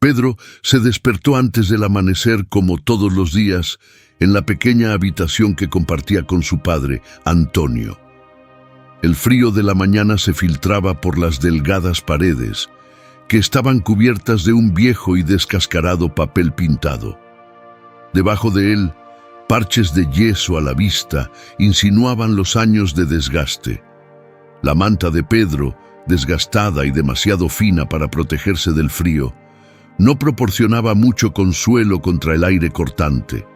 Pedro se despertó antes del amanecer como todos los días en la pequeña habitación que compartía con su padre, Antonio. El frío de la mañana se filtraba por las delgadas paredes, que estaban cubiertas de un viejo y descascarado papel pintado. Debajo de él, parches de yeso a la vista insinuaban los años de desgaste. La manta de Pedro, desgastada y demasiado fina para protegerse del frío, no proporcionaba mucho consuelo contra el aire cortante.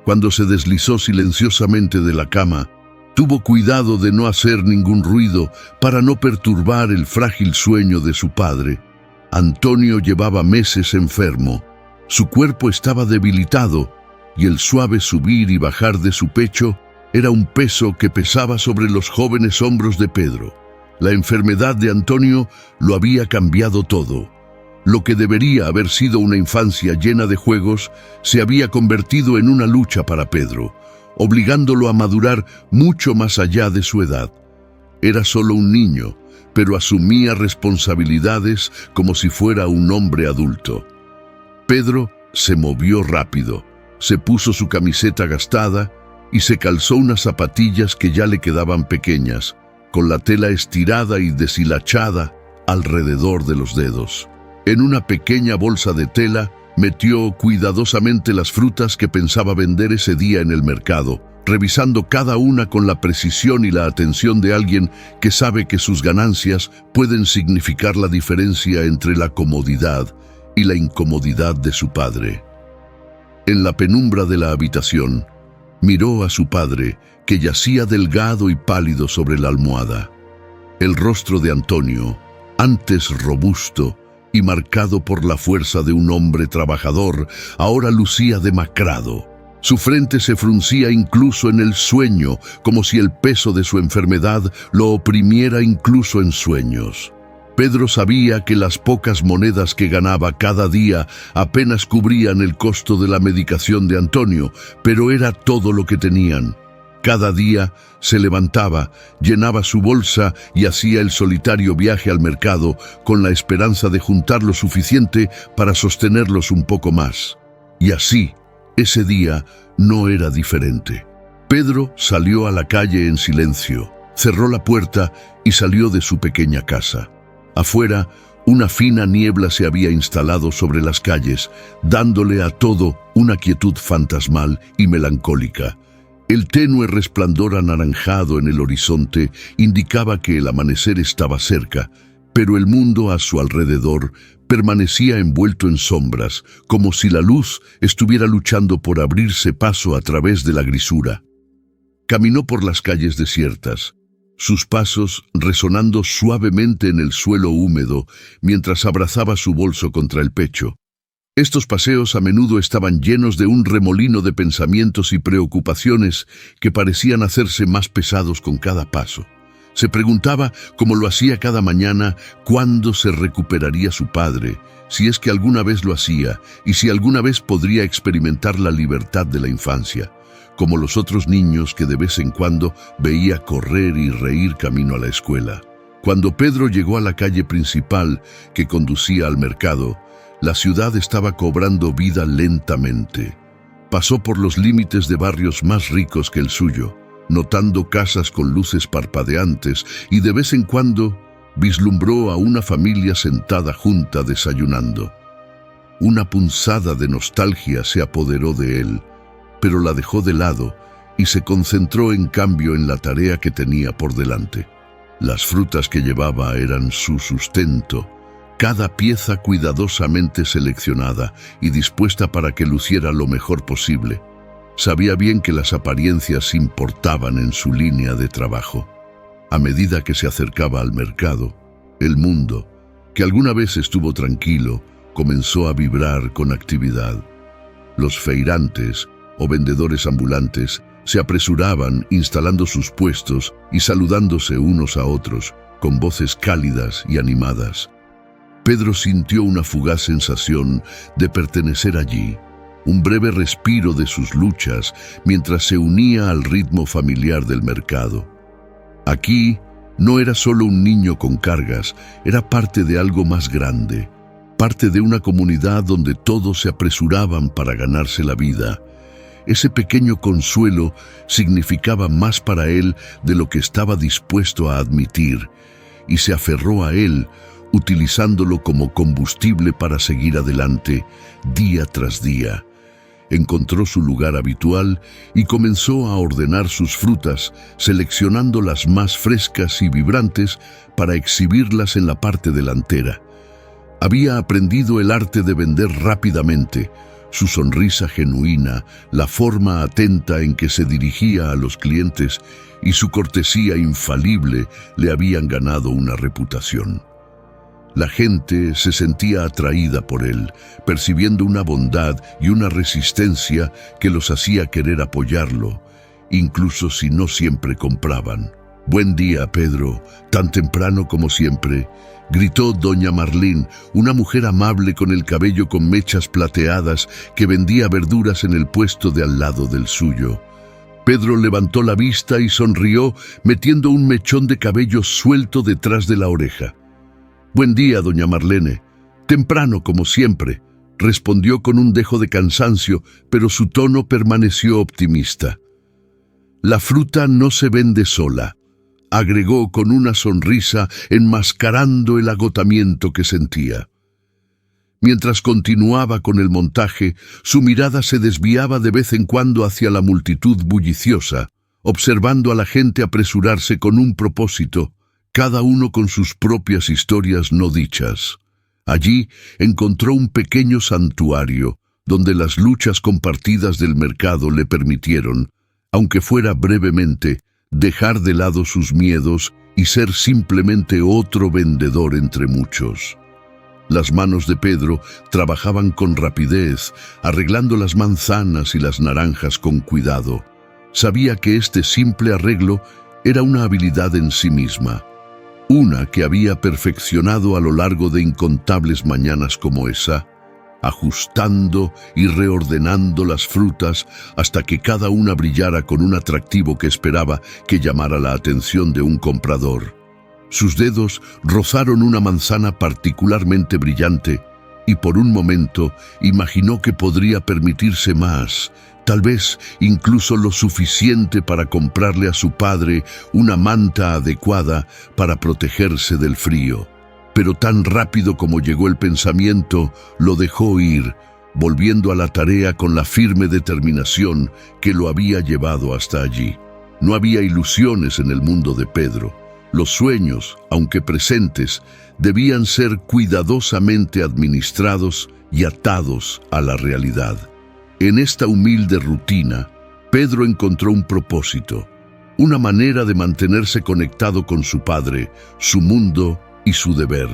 Cuando se deslizó silenciosamente de la cama, tuvo cuidado de no hacer ningún ruido para no perturbar el frágil sueño de su padre. Antonio llevaba meses enfermo. Su cuerpo estaba debilitado y el suave subir y bajar de su pecho era un peso que pesaba sobre los jóvenes hombros de Pedro. La enfermedad de Antonio lo había cambiado todo. Lo que debería haber sido una infancia llena de juegos se había convertido en una lucha para Pedro, obligándolo a madurar mucho más allá de su edad. Era solo un niño, pero asumía responsabilidades como si fuera un hombre adulto. Pedro se movió rápido, se puso su camiseta gastada y se calzó unas zapatillas que ya le quedaban pequeñas, con la tela estirada y deshilachada alrededor de los dedos. En una pequeña bolsa de tela metió cuidadosamente las frutas que pensaba vender ese día en el mercado, revisando cada una con la precisión y la atención de alguien que sabe que sus ganancias pueden significar la diferencia entre la comodidad y la incomodidad de su padre. En la penumbra de la habitación, miró a su padre, que yacía delgado y pálido sobre la almohada. El rostro de Antonio, antes robusto y marcado por la fuerza de un hombre trabajador, ahora lucía demacrado. Su frente se fruncía incluso en el sueño, como si el peso de su enfermedad lo oprimiera incluso en sueños. Pedro sabía que las pocas monedas que ganaba cada día apenas cubrían el costo de la medicación de Antonio, pero era todo lo que tenían. Cada día se levantaba, llenaba su bolsa y hacía el solitario viaje al mercado con la esperanza de juntar lo suficiente para sostenerlos un poco más. Y así, ese día no era diferente. Pedro salió a la calle en silencio, cerró la puerta y salió de su pequeña casa. Afuera, una fina niebla se había instalado sobre las calles, dándole a todo una quietud fantasmal y melancólica. El tenue resplandor anaranjado en el horizonte indicaba que el amanecer estaba cerca, pero el mundo a su alrededor permanecía envuelto en sombras, como si la luz estuviera luchando por abrirse paso a través de la grisura. Caminó por las calles desiertas, sus pasos resonando suavemente en el suelo húmedo mientras abrazaba su bolso contra el pecho. Estos paseos a menudo estaban llenos de un remolino de pensamientos y preocupaciones que parecían hacerse más pesados con cada paso. Se preguntaba, como lo hacía cada mañana, cuándo se recuperaría su padre, si es que alguna vez lo hacía, y si alguna vez podría experimentar la libertad de la infancia, como los otros niños que de vez en cuando veía correr y reír camino a la escuela. Cuando Pedro llegó a la calle principal que conducía al mercado, la ciudad estaba cobrando vida lentamente. Pasó por los límites de barrios más ricos que el suyo, notando casas con luces parpadeantes y de vez en cuando vislumbró a una familia sentada junta desayunando. Una punzada de nostalgia se apoderó de él, pero la dejó de lado y se concentró en cambio en la tarea que tenía por delante. Las frutas que llevaba eran su sustento, cada pieza cuidadosamente seleccionada y dispuesta para que luciera lo mejor posible. Sabía bien que las apariencias importaban en su línea de trabajo. A medida que se acercaba al mercado, el mundo, que alguna vez estuvo tranquilo, comenzó a vibrar con actividad. Los feirantes o vendedores ambulantes se apresuraban instalando sus puestos y saludándose unos a otros con voces cálidas y animadas. Pedro sintió una fugaz sensación de pertenecer allí, un breve respiro de sus luchas mientras se unía al ritmo familiar del mercado. Aquí no era solo un niño con cargas, era parte de algo más grande, parte de una comunidad donde todos se apresuraban para ganarse la vida. Ese pequeño consuelo significaba más para él de lo que estaba dispuesto a admitir, y se aferró a él, utilizándolo como combustible para seguir adelante, día tras día. Encontró su lugar habitual y comenzó a ordenar sus frutas, seleccionando las más frescas y vibrantes para exhibirlas en la parte delantera. Había aprendido el arte de vender rápidamente. Su sonrisa genuina, la forma atenta en que se dirigía a los clientes y su cortesía infalible le habían ganado una reputación. La gente se sentía atraída por él, percibiendo una bondad y una resistencia que los hacía querer apoyarlo, incluso si no siempre compraban. «Buen día, Pedro, tan temprano como siempre», gritó doña Marlene, una mujer amable con el cabello con mechas plateadas que vendía verduras en el puesto de al lado del suyo. Pedro levantó la vista y sonrió, metiendo un mechón de cabello suelto detrás de la oreja. «Buen día, doña Marlene. Temprano, como siempre», respondió con un dejo de cansancio, pero su tono permaneció optimista. «La fruta no se vende sola», agregó con una sonrisa enmascarando el agotamiento que sentía. Mientras continuaba con el montaje, su mirada se desviaba de vez en cuando hacia la multitud bulliciosa, observando a la gente apresurarse con un propósito, cada uno con sus propias historias no dichas. Allí encontró un pequeño santuario, donde las luchas compartidas del mercado le permitieron, aunque fuera brevemente, dejar de lado sus miedos y ser simplemente otro vendedor entre muchos. Las manos de Pedro trabajaban con rapidez, arreglando las manzanas y las naranjas con cuidado. Sabía que este simple arreglo era una habilidad en sí misma, una que había perfeccionado a lo largo de incontables mañanas como esa, ajustando y reordenando las frutas hasta que cada una brillara con un atractivo que esperaba que llamara la atención de un comprador. Sus dedos rozaron una manzana particularmente brillante y por un momento imaginó que podría permitirse más, tal vez incluso lo suficiente para comprarle a su padre una manta adecuada para protegerse del frío. Pero tan rápido como llegó el pensamiento, lo dejó ir, volviendo a la tarea con la firme determinación que lo había llevado hasta allí. No había ilusiones en el mundo de Pedro. Los sueños, aunque presentes, debían ser cuidadosamente administrados y atados a la realidad. En esta humilde rutina, Pedro encontró un propósito, una manera de mantenerse conectado con su padre, su mundo y su deber.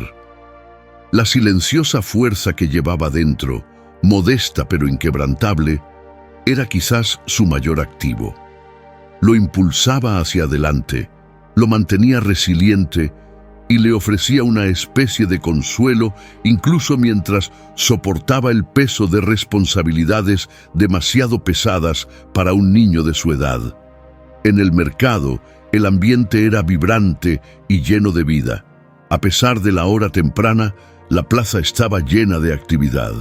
La silenciosa fuerza que llevaba dentro, modesta pero inquebrantable, era quizás su mayor activo. Lo impulsaba hacia adelante, lo mantenía resiliente y le ofrecía una especie de consuelo incluso mientras soportaba el peso de responsabilidades demasiado pesadas para un niño de su edad. En el mercado, el ambiente era vibrante y lleno de vida. A pesar de la hora temprana, la plaza estaba llena de actividad.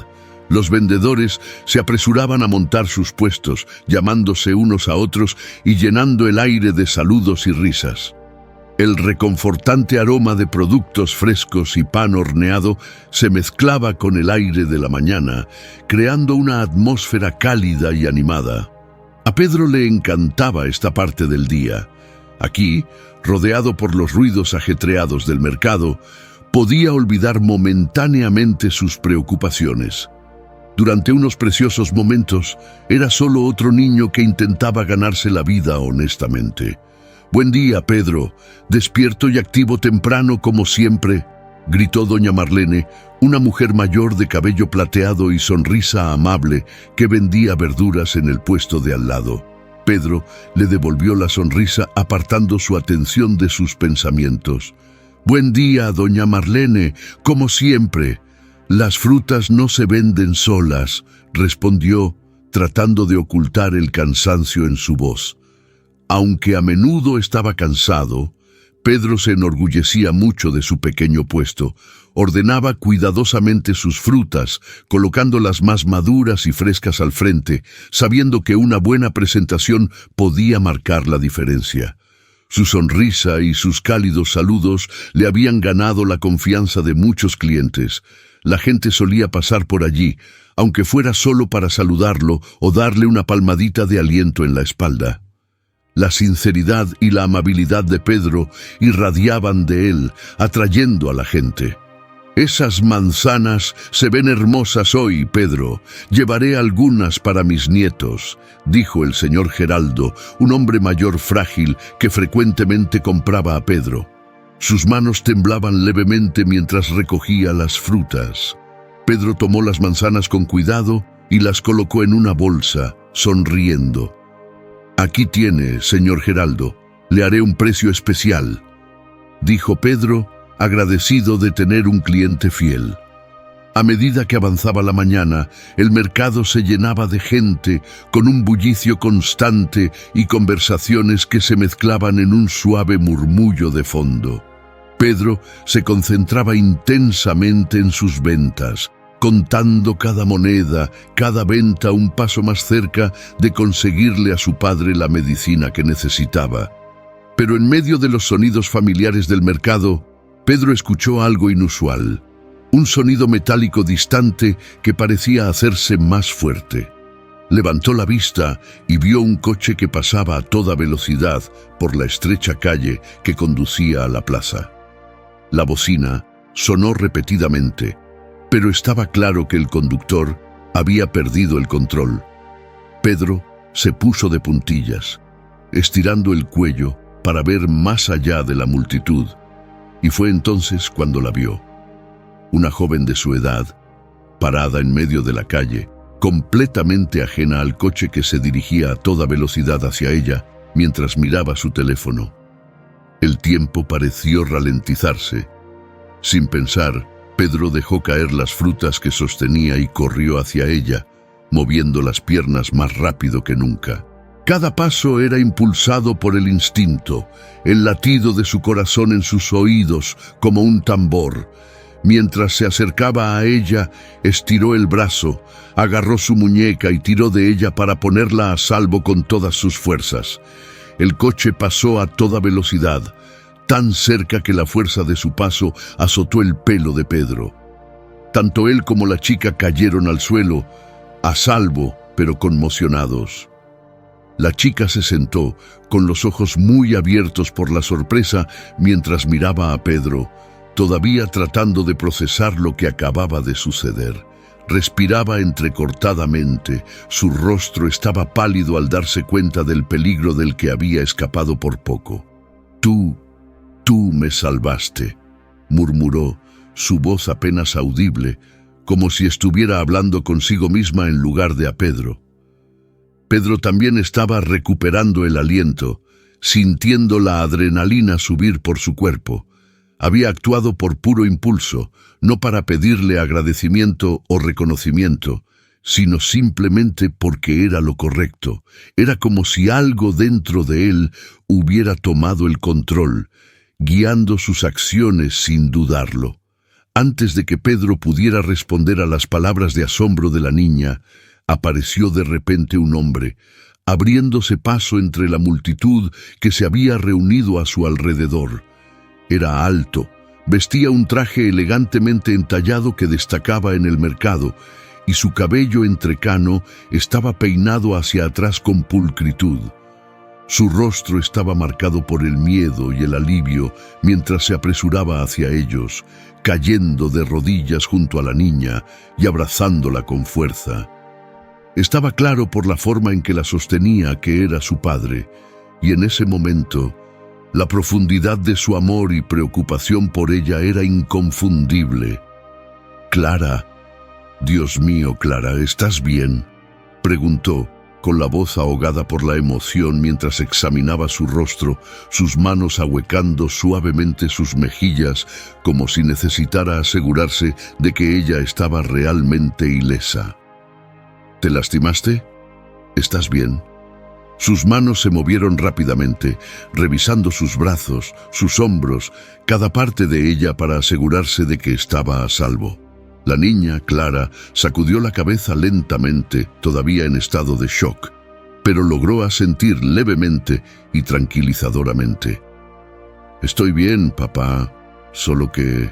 Los vendedores se apresuraban a montar sus puestos, llamándose unos a otros y llenando el aire de saludos y risas. El reconfortante aroma de productos frescos y pan horneado se mezclaba con el aire de la mañana, creando una atmósfera cálida y animada. A Pedro le encantaba esta parte del día. Aquí, rodeado por los ruidos ajetreados del mercado, podía olvidar momentáneamente sus preocupaciones. Durante unos preciosos momentos, era solo otro niño que intentaba ganarse la vida honestamente. «Buen día, Pedro. Despierto y activo temprano como siempre», gritó doña Marlene, una mujer mayor de cabello plateado y sonrisa amable que vendía verduras en el puesto de al lado. Pedro le devolvió la sonrisa apartando su atención de sus pensamientos. «Buen día, doña Marlene, como siempre. Las frutas no se venden solas», respondió, tratando de ocultar el cansancio en su voz. Aunque a menudo estaba cansado, Pedro se enorgullecía mucho de su pequeño puesto, Ordenaba cuidadosamente sus frutas, colocando las más maduras y frescas al frente, sabiendo que una buena presentación podía marcar la diferencia. Su sonrisa y sus cálidos saludos le habían ganado la confianza de muchos clientes. La gente solía pasar por allí, aunque fuera solo para saludarlo o darle una palmadita de aliento en la espalda. La sinceridad y la amabilidad de Pedro irradiaban de él, atrayendo a la gente. «Esas manzanas se ven hermosas hoy, Pedro. Llevaré algunas para mis nietos», dijo el señor Geraldo, un hombre mayor frágil que frecuentemente compraba a Pedro. Sus manos temblaban levemente mientras recogía las frutas. Pedro tomó las manzanas con cuidado y las colocó en una bolsa, sonriendo. «Aquí tiene, señor Geraldo. Le haré un precio especial», dijo Pedro, agradecido de tener un cliente fiel. A medida que avanzaba la mañana, el mercado se llenaba de gente, con un bullicio constante y conversaciones que se mezclaban en un suave murmullo de fondo. Pedro se concentraba intensamente en sus ventas, contando cada moneda, cada venta un paso más cerca de conseguirle a su padre la medicina que necesitaba. Pero en medio de los sonidos familiares del mercado, Pedro escuchó algo inusual, un sonido metálico distante que parecía hacerse más fuerte. Levantó la vista y vio un coche que pasaba a toda velocidad por la estrecha calle que conducía a la plaza. La bocina sonó repetidamente, pero estaba claro que el conductor había perdido el control. Pedro se puso de puntillas, estirando el cuello para ver más allá de la multitud. Y fue entonces cuando la vio. Una joven de su edad, parada en medio de la calle, completamente ajena al coche que se dirigía a toda velocidad hacia ella, mientras miraba su teléfono. El tiempo pareció ralentizarse. Sin pensar, Pedro dejó caer las frutas que sostenía y corrió hacia ella, moviendo las piernas más rápido que nunca. Cada paso era impulsado por el instinto, el latido de su corazón en sus oídos como un tambor. Mientras se acercaba a ella, estiró el brazo, agarró su muñeca y tiró de ella para ponerla a salvo con todas sus fuerzas. El coche pasó a toda velocidad, tan cerca que la fuerza de su paso azotó el pelo de Pedro. Tanto él como la chica cayeron al suelo, a salvo, pero conmocionados. La chica se sentó, con los ojos muy abiertos por la sorpresa, mientras miraba a Pedro, todavía tratando de procesar lo que acababa de suceder. Respiraba entrecortadamente, su rostro estaba pálido al darse cuenta del peligro del que había escapado por poco. Tú me salvaste», murmuró, su voz apenas audible, como si estuviera hablando consigo misma en lugar de a Pedro. Pedro también estaba recuperando el aliento, sintiendo la adrenalina subir por su cuerpo. Había actuado por puro impulso, no para pedirle agradecimiento o reconocimiento, sino simplemente porque era lo correcto. Era como si algo dentro de él hubiera tomado el control, guiando sus acciones sin dudarlo. Antes de que Pedro pudiera responder a las palabras de asombro de la niña, apareció de repente un hombre, abriéndose paso entre la multitud que se había reunido a su alrededor. Era alto, vestía un traje elegantemente entallado que destacaba en el mercado, y su cabello entrecano estaba peinado hacia atrás con pulcritud. Su rostro estaba marcado por el miedo y el alivio mientras se apresuraba hacia ellos, cayendo de rodillas junto a la niña y abrazándola con fuerza. Estaba claro por la forma en que la sostenía que era su padre, y en ese momento, la profundidad de su amor y preocupación por ella era inconfundible. «Clara, Dios mío, Clara, ¿estás bien?», preguntó, con la voz ahogada por la emoción mientras examinaba su rostro, sus manos ahuecando suavemente sus mejillas, como si necesitara asegurarse de que ella estaba realmente ilesa. «¿Te lastimaste? ¿Estás bien?», Sus manos se movieron rápidamente, revisando sus brazos, sus hombros, cada parte de ella para asegurarse de que estaba a salvo. La niña, Clara, sacudió la cabeza lentamente, todavía en estado de shock, pero logró asentir levemente y tranquilizadoramente. «Estoy bien, papá, solo que...»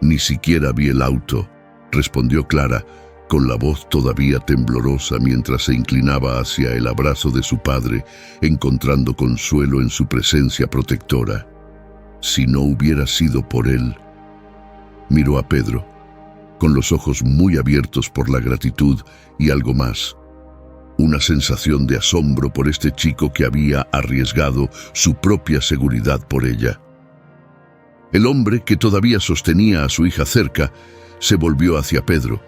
«Ni siquiera vi el auto», respondió Clara, con la voz todavía temblorosa mientras se inclinaba hacia el abrazo de su padre, encontrando consuelo en su presencia protectora. Si no hubiera sido por él. Miró a Pedro, con los ojos muy abiertos por la gratitud y algo más. Una sensación de asombro por este chico que había arriesgado su propia seguridad por ella. El hombre, que todavía sostenía a su hija cerca, se volvió hacia Pedro.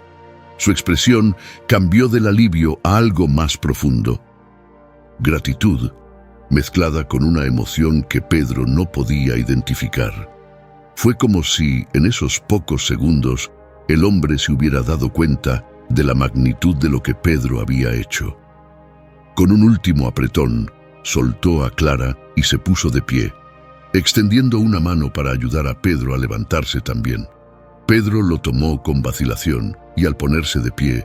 Su expresión cambió del alivio a algo más profundo. Gratitud, mezclada con una emoción que Pedro no podía identificar. Fue como si, en esos pocos segundos, el hombre se hubiera dado cuenta de la magnitud de lo que Pedro había hecho. Con un último apretón, soltó a Clara y se puso de pie, extendiendo una mano para ayudar a Pedro a levantarse también. Pedro lo tomó con vacilación y al ponerse de pie,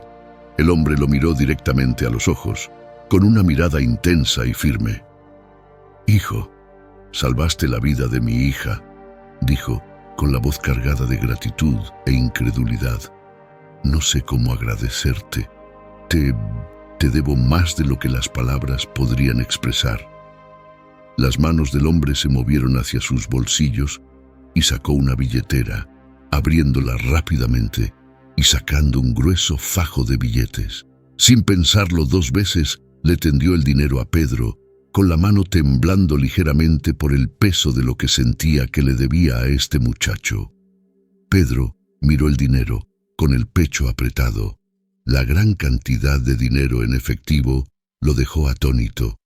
el hombre lo miró directamente a los ojos, con una mirada intensa y firme. «Hijo, salvaste la vida de mi hija», dijo, con la voz cargada de gratitud e incredulidad. «No sé cómo agradecerte. Te debo más de lo que las palabras podrían expresar». Las manos del hombre se movieron hacia sus bolsillos y sacó una billetera, abriéndola rápidamente y sacando un grueso fajo de billetes. Sin pensarlo dos veces, le tendió el dinero a Pedro, con la mano temblando ligeramente por el peso de lo que sentía que le debía a este muchacho. Pedro miró el dinero, con el pecho apretado. La gran cantidad de dinero en efectivo lo dejó atónito.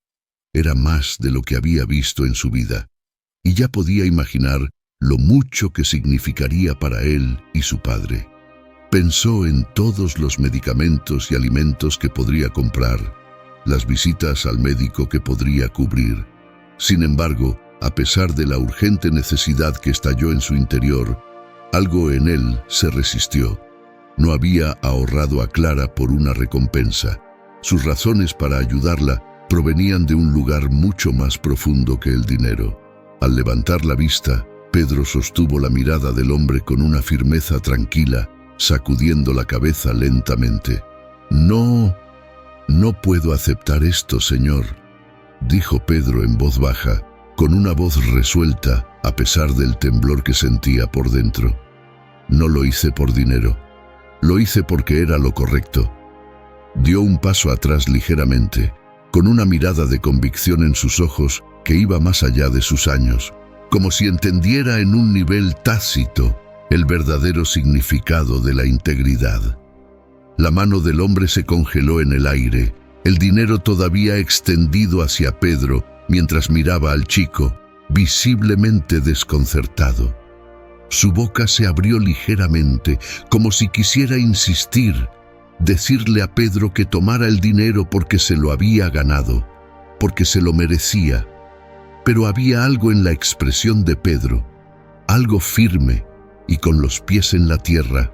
Era más de lo que había visto en su vida, y ya podía imaginar lo mucho que significaría para él y su padre. Pensó en todos los medicamentos y alimentos que podría comprar, las visitas al médico que podría cubrir. Sin embargo, a pesar de la urgente necesidad que estalló en su interior, algo en él se resistió. No había ahorrado a Clara por una recompensa. Sus razones para ayudarla provenían de un lugar mucho más profundo que el dinero. Al levantar la vista, Pedro sostuvo la mirada del hombre con una firmeza tranquila, sacudiendo la cabeza lentamente. No puedo aceptar esto, señor», dijo Pedro en voz baja, con una voz resuelta a pesar del temblor que sentía por dentro. «No lo hice por dinero, lo hice porque era lo correcto». Dio un paso atrás ligeramente, con una mirada de convicción en sus ojos que iba más allá de sus años, como si entendiera en un nivel tácito el verdadero significado de la integridad. La mano del hombre se congeló en el aire, el dinero todavía extendido hacia Pedro, mientras miraba al chico, visiblemente desconcertado. Su boca se abrió ligeramente, como si quisiera insistir, decirle a Pedro que tomara el dinero porque se lo había ganado, porque se lo merecía. Pero había algo en la expresión de Pedro, algo firme y con los pies en la tierra,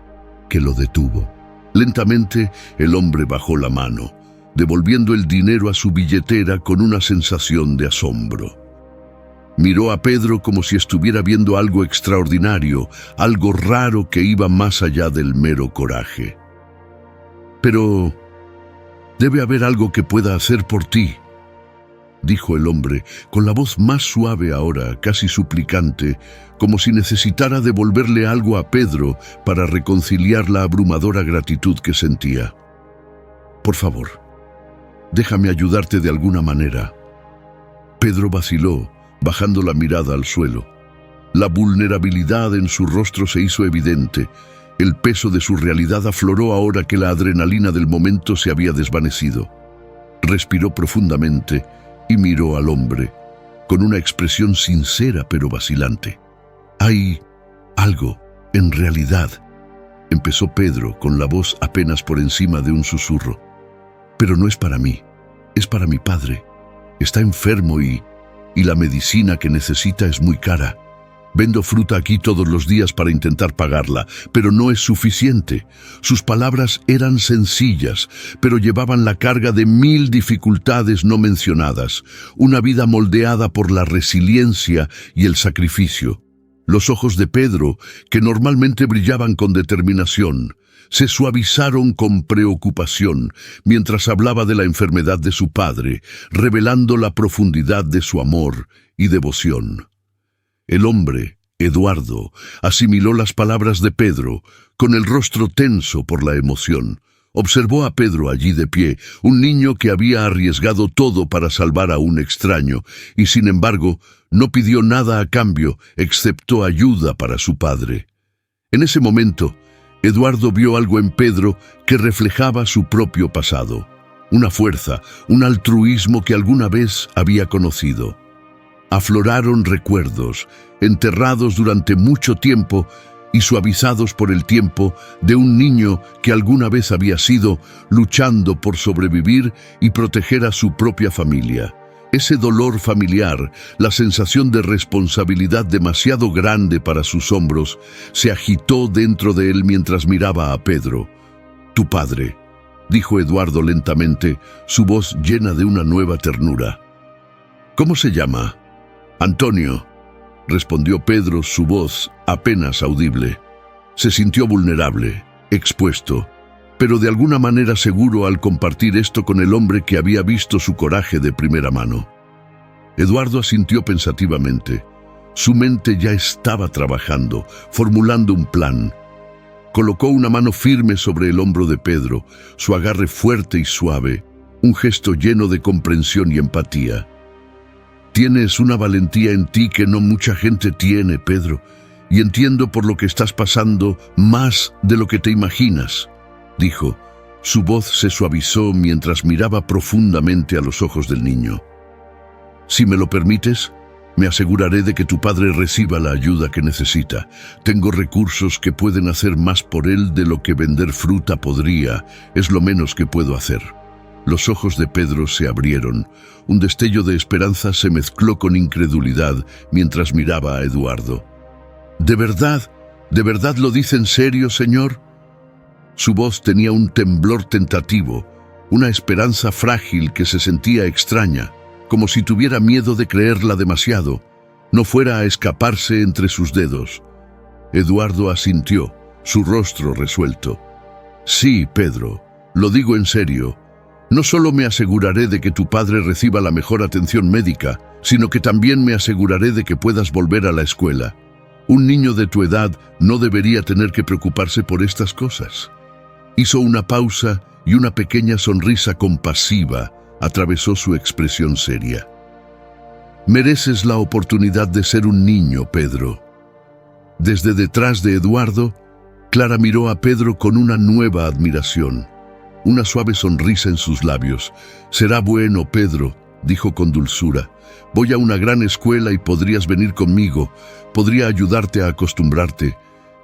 que lo detuvo. Lentamente, el hombre bajó la mano, devolviendo el dinero a su billetera con una sensación de asombro. Miró a Pedro como si estuviera viendo algo extraordinario, algo raro que iba más allá del mero coraje. «Pero debe haber algo que pueda hacer por ti», dijo el hombre, con la voz más suave ahora, casi suplicante, como si necesitara devolverle algo a Pedro para reconciliar la abrumadora gratitud que sentía. «Por favor, déjame ayudarte de alguna manera». Pedro vaciló, bajando la mirada al suelo. La vulnerabilidad en su rostro se hizo evidente. El peso de su realidad afloró ahora que la adrenalina del momento se había desvanecido. Respiró profundamente y miró al hombre, con una expresión sincera pero vacilante. «Hay algo, en realidad», empezó Pedro con la voz apenas por encima de un susurro. «Pero no es para mí. Es para mi padre. Está enfermo y la medicina que necesita es muy cara. Vendo fruta aquí todos los días para intentar pagarla, pero no es suficiente. Sus palabras eran sencillas, pero llevaban la carga de 1000 dificultades no mencionadas, una vida moldeada por la resiliencia y el sacrificio. Los ojos de Pedro, que normalmente brillaban con determinación, se suavizaron con preocupación mientras hablaba de la enfermedad de su padre, revelando la profundidad de su amor y devoción. El hombre, Eduardo, asimiló las palabras de Pedro, con el rostro tenso por la emoción. Observó a Pedro allí de pie, un niño que había arriesgado todo para salvar a un extraño, y sin embargo, no pidió nada a cambio, excepto ayuda para su padre. En ese momento, Eduardo vio algo en Pedro que reflejaba su propio pasado, una fuerza, un altruismo que alguna vez había conocido. Afloraron recuerdos, enterrados durante mucho tiempo y suavizados por el tiempo, de un niño que alguna vez había sido luchando por sobrevivir y proteger a su propia familia. Ese dolor familiar, la sensación de responsabilidad demasiado grande para sus hombros, se agitó dentro de él mientras miraba a Pedro. «Tu padre», dijo Eduardo lentamente, su voz llena de una nueva ternura. «¿Cómo se llama?» «Antonio», respondió Pedro, su voz apenas audible. Se sintió vulnerable, expuesto, pero de alguna manera seguro al compartir esto con el hombre que había visto su coraje de primera mano. Eduardo asintió pensativamente. Su mente ya estaba trabajando, formulando un plan. Colocó una mano firme sobre el hombro de Pedro, su agarre fuerte y suave, un gesto lleno de comprensión y empatía. «Tienes una valentía en ti que no mucha gente tiene, Pedro, y entiendo por lo que estás pasando más de lo que te imaginas», dijo. Su voz se suavizó mientras miraba profundamente a los ojos del niño. «Si me lo permites, me aseguraré de que tu padre reciba la ayuda que necesita. Tengo recursos que pueden hacer más por él de lo que vender fruta podría. Es lo menos que puedo hacer». Los ojos de Pedro se abrieron. Un destello de esperanza se mezcló con incredulidad mientras miraba a Eduardo. ¿De verdad lo dice en serio, señor?» Su voz tenía un temblor tentativo, una esperanza frágil que se sentía extraña, como si tuviera miedo de creerla demasiado, no fuera a escaparse entre sus dedos. Eduardo asintió, su rostro resuelto. «Sí, Pedro, lo digo en serio. No solo me aseguraré de que tu padre reciba la mejor atención médica, sino que también me aseguraré de que puedas volver a la escuela. Un niño de tu edad no debería tener que preocuparse por estas cosas». Hizo una pausa y una pequeña sonrisa compasiva atravesó su expresión seria. «Mereces la oportunidad de ser un niño, Pedro». Desde detrás de Eduardo, Clara miró a Pedro con una nueva admiración, una suave sonrisa en sus labios. «Será bueno, Pedro», dijo con dulzura. «Voy a una gran escuela y podrías venir conmigo. Podría ayudarte a acostumbrarte.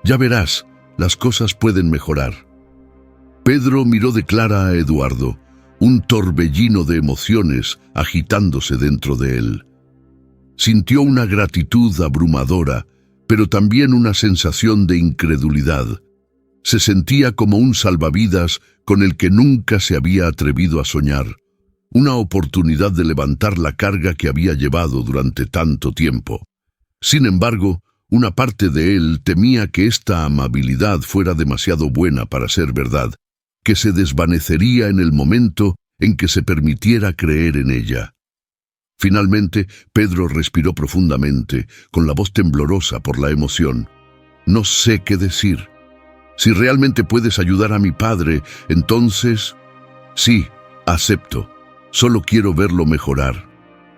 Ya verás, las cosas pueden mejorar». Pedro miró de Clara a Eduardo, un torbellino de emociones agitándose dentro de él. Sintió una gratitud abrumadora, pero también una sensación de incredulidad. Se sentía como un salvavidas con el que nunca se había atrevido a soñar, una oportunidad de levantar la carga que había llevado durante tanto tiempo. Sin embargo, una parte de él temía que esta amabilidad fuera demasiado buena para ser verdad, que se desvanecería en el momento en que se permitiera creer en ella. Finalmente, Pedro respiró profundamente, con la voz temblorosa por la emoción. «No sé qué decir. Si realmente puedes ayudar a mi padre, entonces...» «Sí, acepto. Solo quiero verlo mejorar».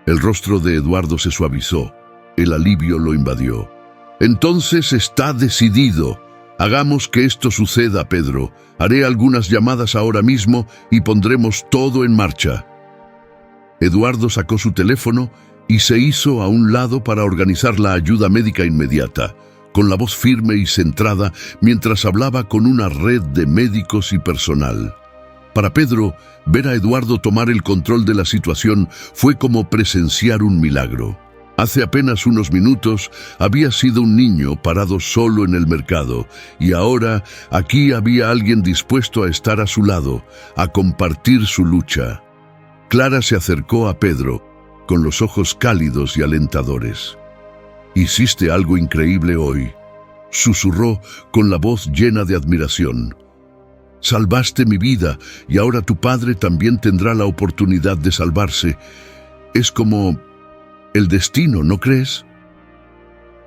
El rostro de Eduardo se suavizó. El alivio lo invadió. «Entonces está decidido. Hagamos que esto suceda, Pedro. Haré algunas llamadas ahora mismo y pondremos todo en marcha». Eduardo sacó su teléfono y se hizo a un lado para organizar la ayuda médica inmediata, con la voz firme y centrada mientras hablaba con una red de médicos y personal. Para Pedro, ver a Eduardo tomar el control de la situación fue como presenciar un milagro. Hace apenas unos minutos había sido un niño parado solo en el mercado, y ahora aquí había alguien dispuesto a estar a su lado, a compartir su lucha. Clara se acercó a Pedro, con los ojos cálidos y alentadores. «Hiciste algo increíble hoy», susurró con la voz llena de admiración. «Salvaste mi vida y ahora tu padre también tendrá la oportunidad de salvarse. Es como el destino, ¿no crees?».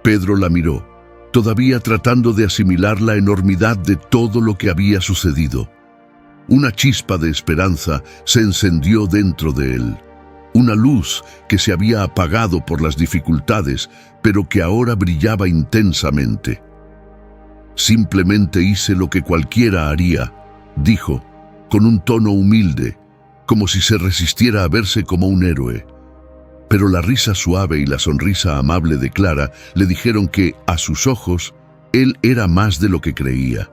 Pedro la miró, todavía tratando de asimilar la enormidad de todo lo que había sucedido. Una chispa de esperanza se encendió dentro de él. Una luz que se había apagado por las dificultades, pero que ahora brillaba intensamente. «Simplemente hice lo que cualquiera haría», dijo, con un tono humilde, como si se resistiera a verse como un héroe. Pero la risa suave y la sonrisa amable de Clara le dijeron que, a sus ojos, él era más de lo que creía.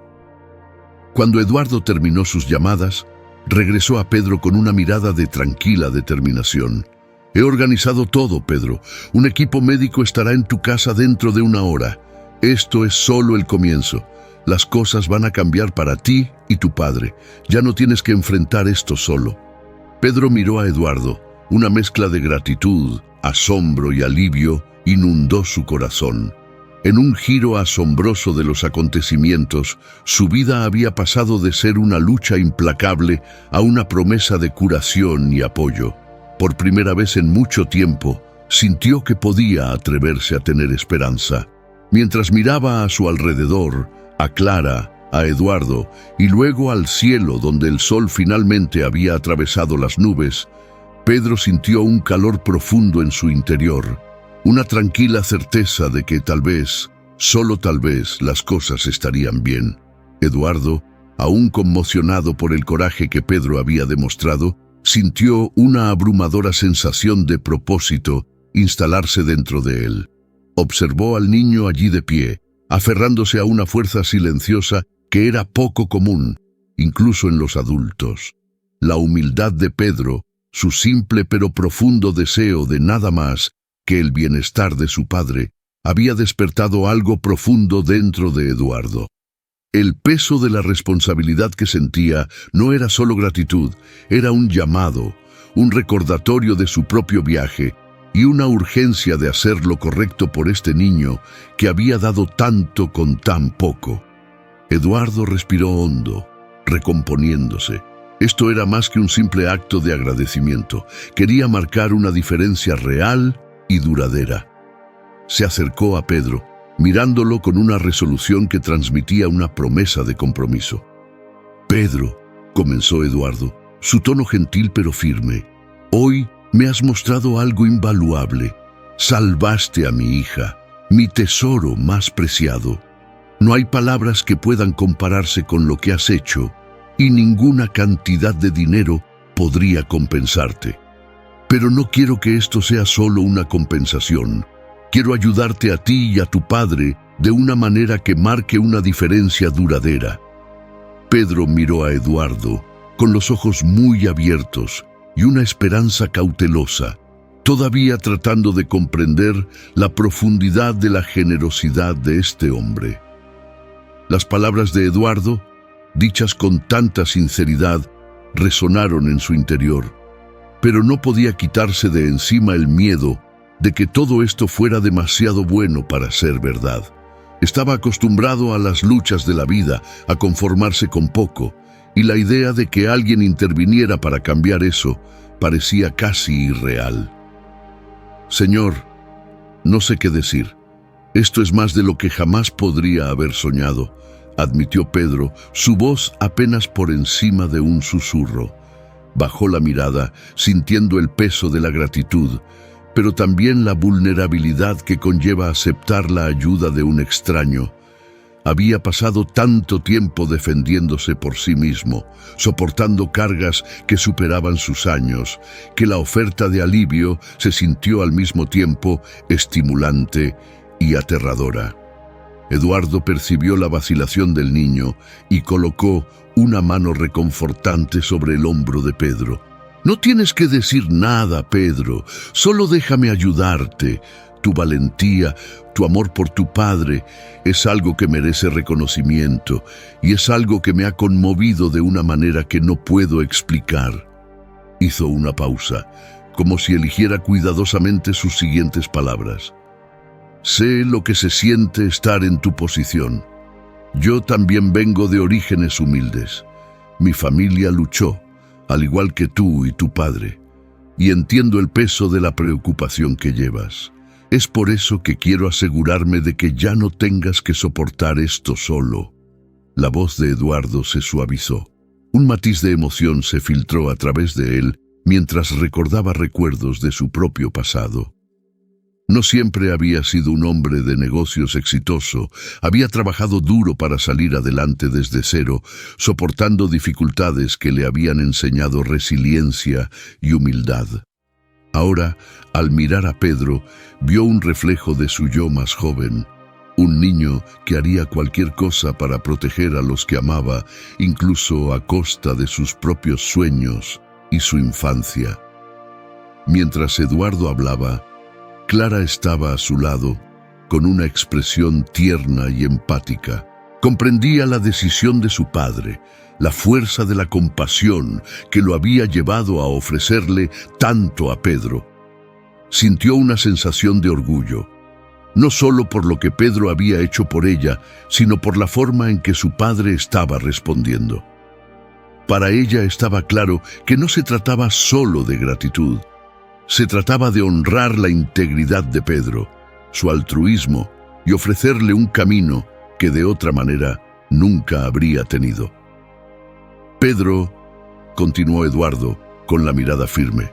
Cuando Eduardo terminó sus llamadas, regresó a Pedro con una mirada de tranquila determinación. «He organizado todo, Pedro. Un equipo médico estará en tu casa dentro de una hora. Esto es solo el comienzo. Las cosas van a cambiar para ti y tu padre. Ya no tienes que enfrentar esto solo». Pedro miró a Eduardo. Una mezcla de gratitud, asombro y alivio inundó su corazón. En un giro asombroso de los acontecimientos, su vida había pasado de ser una lucha implacable a una promesa de curación y apoyo. Por primera vez en mucho tiempo, sintió que podía atreverse a tener esperanza. Mientras miraba a su alrededor, a Clara, a Eduardo y luego al cielo donde el sol finalmente había atravesado las nubes, Pedro sintió un calor profundo en su interior, una tranquila certeza de que tal vez, solo tal vez, las cosas estarían bien. Eduardo, aún conmocionado por el coraje que Pedro había demostrado, sintió una abrumadora sensación de propósito instalarse dentro de él. Observó al niño allí de pie, aferrándose a una fuerza silenciosa que era poco común, incluso en los adultos. La humildad de Pedro, su simple pero profundo deseo de nada más que el bienestar de su padre, había despertado algo profundo dentro de Eduardo. El peso de la responsabilidad que sentía no era solo gratitud, era un llamado, un recordatorio de su propio viaje y una urgencia de hacer lo correcto por este niño que había dado tanto con tan poco. Eduardo respiró hondo, recomponiéndose. Esto era más que un simple acto de agradecimiento. Quería marcar una diferencia real y duradera. Se acercó a Pedro, mirándolo con una resolución que transmitía una promesa de compromiso. «Pedro», comenzó Eduardo, su tono gentil pero firme, «hoy me has mostrado algo invaluable. Salvaste a mi hija, mi tesoro más preciado. No hay palabras que puedan compararse con lo que has hecho, y ninguna cantidad de dinero podría compensarte. Pero no quiero que esto sea solo una compensación. Quiero ayudarte a ti y a tu padre de una manera que marque una diferencia duradera». Pedro miró a Eduardo con los ojos muy abiertos y una esperanza cautelosa, todavía tratando de comprender la profundidad de la generosidad de este hombre. Las palabras de Eduardo, dichas con tanta sinceridad, resonaron en su interior, pero no podía quitarse de encima el miedo de que todo esto fuera demasiado bueno para ser verdad. Estaba acostumbrado a las luchas de la vida, a conformarse con poco, y la idea de que alguien interviniera para cambiar eso parecía casi irreal. «Señor, no sé qué decir. Esto es más de lo que jamás podría haber soñado», admitió Pedro, su voz apenas por encima de un susurro. Bajó la mirada, sintiendo el peso de la gratitud, pero también la vulnerabilidad que conlleva aceptar la ayuda de un extraño. Había pasado tanto tiempo defendiéndose por sí mismo, soportando cargas que superaban sus años, que la oferta de alivio se sintió al mismo tiempo estimulante y aterradora. Eduardo percibió la vacilación del niño y colocó una mano reconfortante sobre el hombro de Pedro. «No tienes que decir nada, Pedro, solo déjame ayudarte. Tu valentía, tu amor por tu padre es algo que merece reconocimiento y es algo que me ha conmovido de una manera que no puedo explicar». Hizo una pausa, como si eligiera cuidadosamente sus siguientes palabras. «Sé lo que se siente estar en tu posición. Yo también vengo de orígenes humildes. Mi familia luchó, al igual que tú y tu padre, y entiendo el peso de la preocupación que llevas. Es por eso que quiero asegurarme de que ya no tengas que soportar esto solo». La voz de Eduardo se suavizó. Un matiz de emoción se filtró a través de él mientras recordaba recuerdos de su propio pasado. No siempre había sido un hombre de negocios exitoso, había trabajado duro para salir adelante desde cero, soportando dificultades que le habían enseñado resiliencia y humildad. Ahora, al mirar a Pedro, vio un reflejo de su yo más joven, un niño que haría cualquier cosa para proteger a los que amaba, incluso a costa de sus propios sueños y su infancia. Mientras Eduardo hablaba, Clara estaba a su lado, con una expresión tierna y empática. Comprendía la decisión de su padre, la fuerza de la compasión que lo había llevado a ofrecerle tanto a Pedro. Sintió una sensación de orgullo, no solo por lo que Pedro había hecho por ella, sino por la forma en que su padre estaba respondiendo. Para ella estaba claro que no se trataba solo de gratitud. Se trataba de honrar la integridad de Pedro, su altruismo y ofrecerle un camino que de otra manera nunca habría tenido. «Pedro», continuó Eduardo con la mirada firme,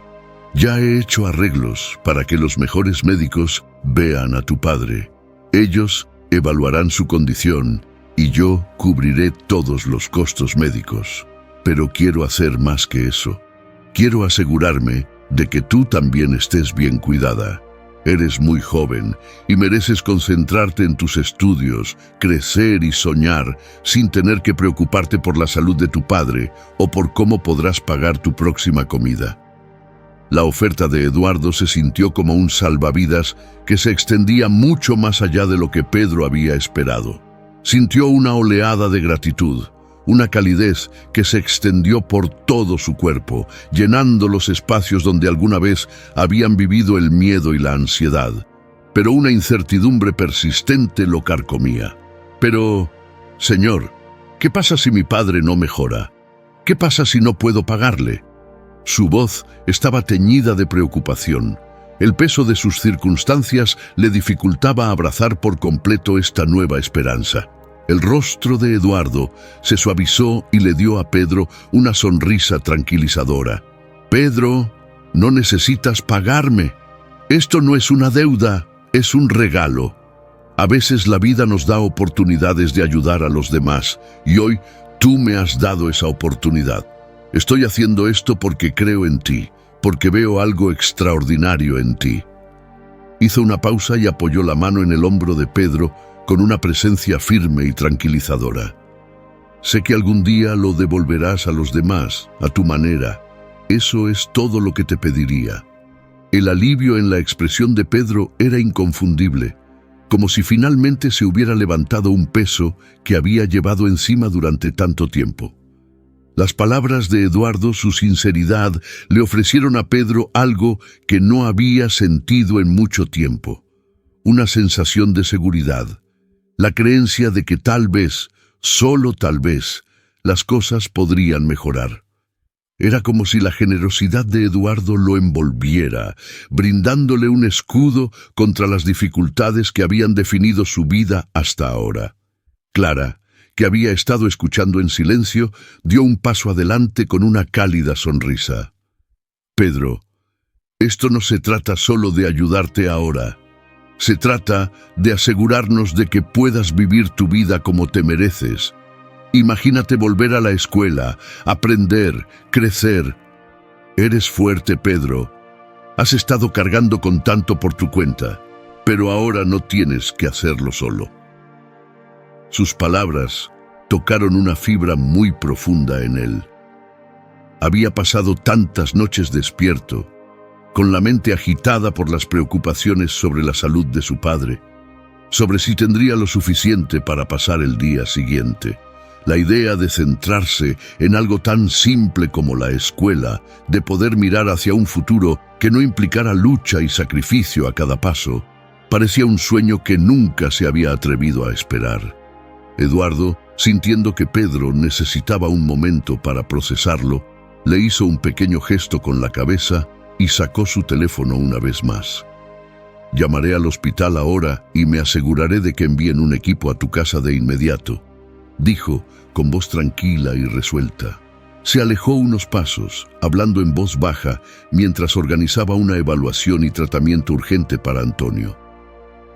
«ya he hecho arreglos para que los mejores médicos vean a tu padre. Ellos evaluarán su condición y yo cubriré todos los costos médicos. Pero quiero hacer más que eso. Quiero asegurarme de que tú también estés bien cuidada. Eres muy joven y mereces concentrarte en tus estudios, crecer y soñar sin tener que preocuparte por la salud de tu padre o por cómo podrás pagar tu próxima comida». La oferta de Eduardo se sintió como un salvavidas que se extendía mucho más allá de lo que Pedro había esperado. Sintió una oleada de gratitud, una calidez que se extendió por todo su cuerpo, llenando los espacios donde alguna vez habían vivido el miedo y la ansiedad. Pero una incertidumbre persistente lo carcomía. «Pero, señor, ¿qué pasa si mi padre no mejora? ¿Qué pasa si no puedo pagarle?». Su voz estaba teñida de preocupación. El peso de sus circunstancias le dificultaba abrazar por completo esta nueva esperanza. El rostro de Eduardo se suavizó y le dio a Pedro una sonrisa tranquilizadora. «Pedro, no necesitas pagarme. Esto no es una deuda, es un regalo. A veces la vida nos da oportunidades de ayudar a los demás, y hoy tú me has dado esa oportunidad. Estoy haciendo esto porque creo en ti, porque veo algo extraordinario en ti». Hizo una pausa y apoyó la mano en el hombro de Pedro con una presencia firme y tranquilizadora. «Sé que algún día lo devolverás a los demás, a tu manera. Eso es todo lo que te pediría». El alivio en la expresión de Pedro era inconfundible, como si finalmente se hubiera levantado un peso que había llevado encima durante tanto tiempo. Las palabras de Eduardo, su sinceridad, le ofrecieron a Pedro algo que no había sentido en mucho tiempo. Una sensación de seguridad, la creencia de que tal vez, solo tal vez, las cosas podrían mejorar. Era como si la generosidad de Eduardo lo envolviera, brindándole un escudo contra las dificultades que habían definido su vida hasta ahora. Clara, que había estado escuchando en silencio, dio un paso adelante con una cálida sonrisa. «Pedro, esto no se trata solo de ayudarte ahora. Se trata de asegurarnos de que puedas vivir tu vida como te mereces. Imagínate volver a la escuela, aprender, crecer. Eres fuerte, Pedro. Has estado cargando con tanto por tu cuenta, pero ahora no tienes que hacerlo solo». Sus palabras tocaron una fibra muy profunda en él. Había pasado tantas noches despierto, con la mente agitada por las preocupaciones sobre la salud de su padre, sobre si tendría lo suficiente para pasar el día siguiente. La idea de centrarse en algo tan simple como la escuela, de poder mirar hacia un futuro que no implicara lucha y sacrificio a cada paso, parecía un sueño que nunca se había atrevido a esperar. Eduardo, sintiendo que Pedro necesitaba un momento para procesarlo, le hizo un pequeño gesto con la cabeza y sacó su teléfono una vez más. «Llamaré al hospital ahora y me aseguraré de que envíen un equipo a tu casa de inmediato», dijo con voz tranquila y resuelta. Se alejó unos pasos, hablando en voz baja, mientras organizaba una evaluación y tratamiento urgente para Antonio.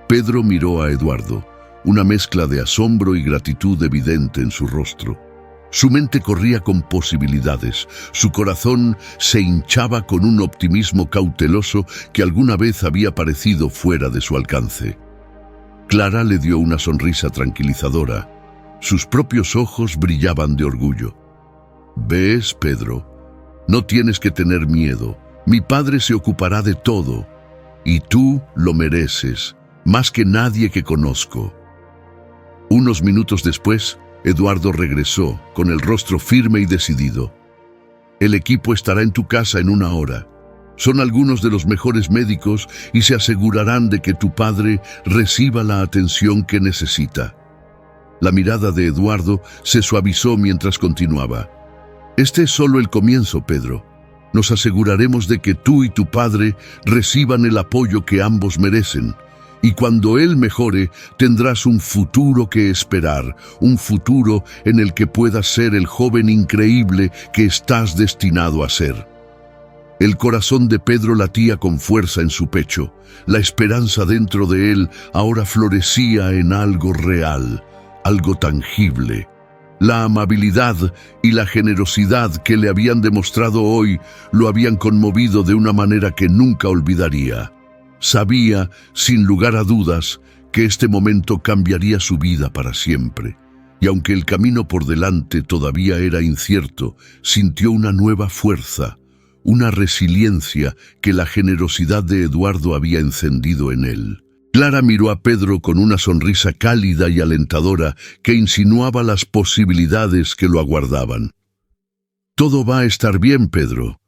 Pedro miró a Eduardo, una mezcla de asombro y gratitud evidente en su rostro. Su mente corría con posibilidades, su corazón se hinchaba con un optimismo cauteloso que alguna vez había parecido fuera de su alcance. Clara le dio una sonrisa tranquilizadora. Sus propios ojos brillaban de orgullo. «¿Ves, Pedro? No tienes que tener miedo. Mi padre se ocupará de todo. Y tú lo mereces, más que nadie que conozco». Unos minutos después, Eduardo regresó, con el rostro firme y decidido. «El equipo estará en tu casa en 1 hora. Son algunos de los mejores médicos y se asegurarán de que tu padre reciba la atención que necesita». La mirada de Eduardo se suavizó mientras continuaba. «Este es solo el comienzo, Pedro. Nos aseguraremos de que tú y tu padre reciban el apoyo que ambos merecen. Y cuando él mejore, tendrás un futuro que esperar, un futuro en el que puedas ser el joven increíble que estás destinado a ser». El corazón de Pedro latía con fuerza en su pecho. La esperanza dentro de él ahora florecía en algo real, algo tangible. La amabilidad y la generosidad que le habían demostrado hoy lo habían conmovido de una manera que nunca olvidaría. Sabía, sin lugar a dudas, que este momento cambiaría su vida para siempre. Y aunque el camino por delante todavía era incierto, sintió una nueva fuerza, una resiliencia que la generosidad de Eduardo había encendido en él. Clara miró a Pedro con una sonrisa cálida y alentadora que insinuaba las posibilidades que lo aguardaban. «Todo va a estar bien, Pedro.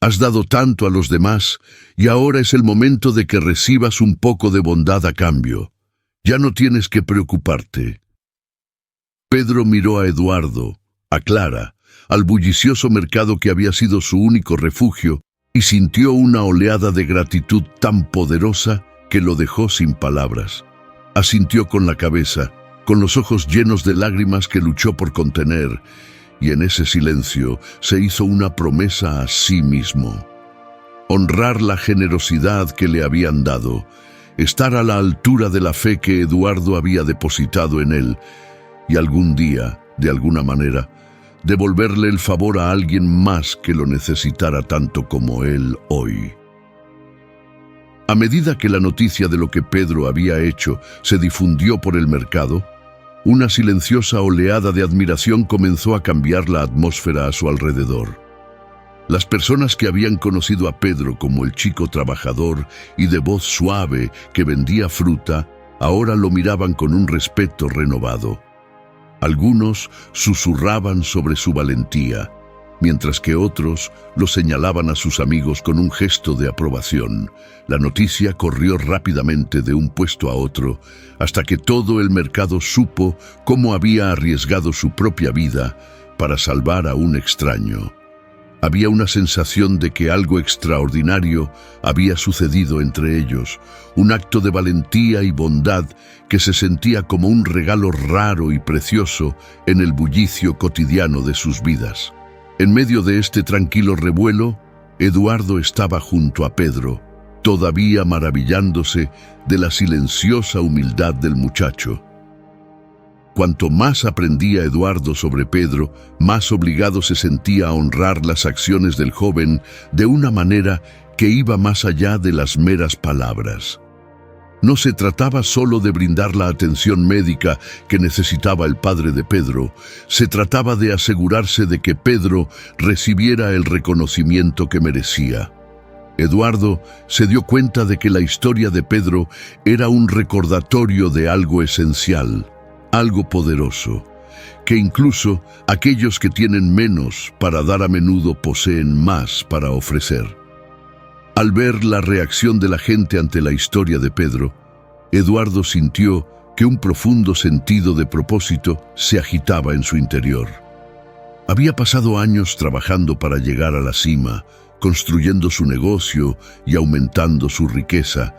Has dado tanto a los demás y ahora es el momento de que recibas un poco de bondad a cambio. Ya no tienes que preocuparte». Pedro miró a Eduardo, a Clara, al bullicioso mercado que había sido su único refugio y sintió una oleada de gratitud tan poderosa que lo dejó sin palabras. Asintió con la cabeza, con los ojos llenos de lágrimas que luchó por contener, y en ese silencio se hizo una promesa a sí mismo. Honrar la generosidad que le habían dado, estar a la altura de la fe que Eduardo había depositado en él, y algún día, de alguna manera, devolverle el favor a alguien más que lo necesitara tanto como él hoy. A medida que la noticia de lo que Pedro había hecho se difundió por el mercado, una silenciosa oleada de admiración comenzó a cambiar la atmósfera a su alrededor. Las personas que habían conocido a Pedro como el chico trabajador y de voz suave que vendía fruta, ahora lo miraban con un respeto renovado. Algunos susurraban sobre su valentía, mientras que otros lo señalaban a sus amigos con un gesto de aprobación. La noticia corrió rápidamente de un puesto a otro, hasta que todo el mercado supo cómo había arriesgado su propia vida para salvar a un extraño. Había una sensación de que algo extraordinario había sucedido entre ellos, un acto de valentía y bondad que se sentía como un regalo raro y precioso en el bullicio cotidiano de sus vidas. En medio de este tranquilo revuelo, Eduardo estaba junto a Pedro, todavía maravillándose de la silenciosa humildad del muchacho. Cuanto más aprendía Eduardo sobre Pedro, más obligado se sentía a honrar las acciones del joven de una manera que iba más allá de las meras palabras. No se trataba solo de brindar la atención médica que necesitaba el padre de Pedro, se trataba de asegurarse de que Pedro recibiera el reconocimiento que merecía. Eduardo se dio cuenta de que la historia de Pedro era un recordatorio de algo esencial, algo poderoso, que incluso aquellos que tienen menos para dar a menudo poseen más para ofrecer. Al ver la reacción de la gente ante la historia de Pedro, Eduardo sintió que un profundo sentido de propósito se agitaba en su interior. Había pasado años trabajando para llegar a la cima, construyendo su negocio y aumentando su riqueza,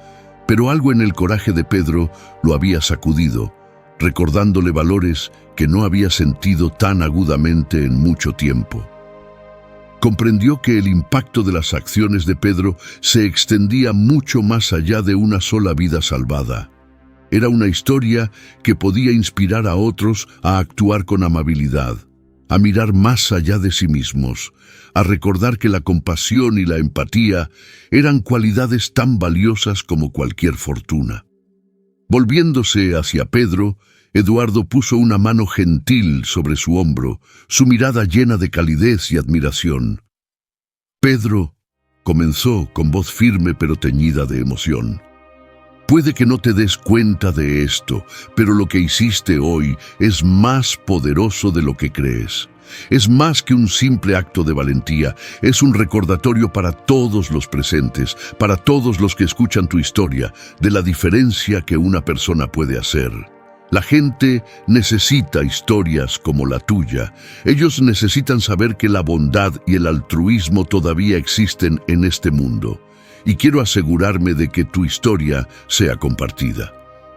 pero algo en el coraje de Pedro lo había sacudido, recordándole valores que no había sentido tan agudamente en mucho tiempo. Comprendió que el impacto de las acciones de Pedro se extendía mucho más allá de una sola vida salvada. Era una historia que podía inspirar a otros a actuar con amabilidad, a mirar más allá de sí mismos, a recordar que la compasión y la empatía eran cualidades tan valiosas como cualquier fortuna. Volviéndose hacia Pedro, Eduardo puso una mano gentil sobre su hombro, su mirada llena de calidez y admiración. «Pedro», comenzó con voz firme pero teñida de emoción, «puede que no te des cuenta de esto, pero lo que hiciste hoy es más poderoso de lo que crees. Es más que un simple acto de valentía, es un recordatorio para todos los presentes, para todos los que escuchan tu historia, de la diferencia que una persona puede hacer. La gente necesita historias como la tuya. Ellos necesitan saber que la bondad y el altruismo todavía existen en este mundo. Y quiero asegurarme de que tu historia sea compartida».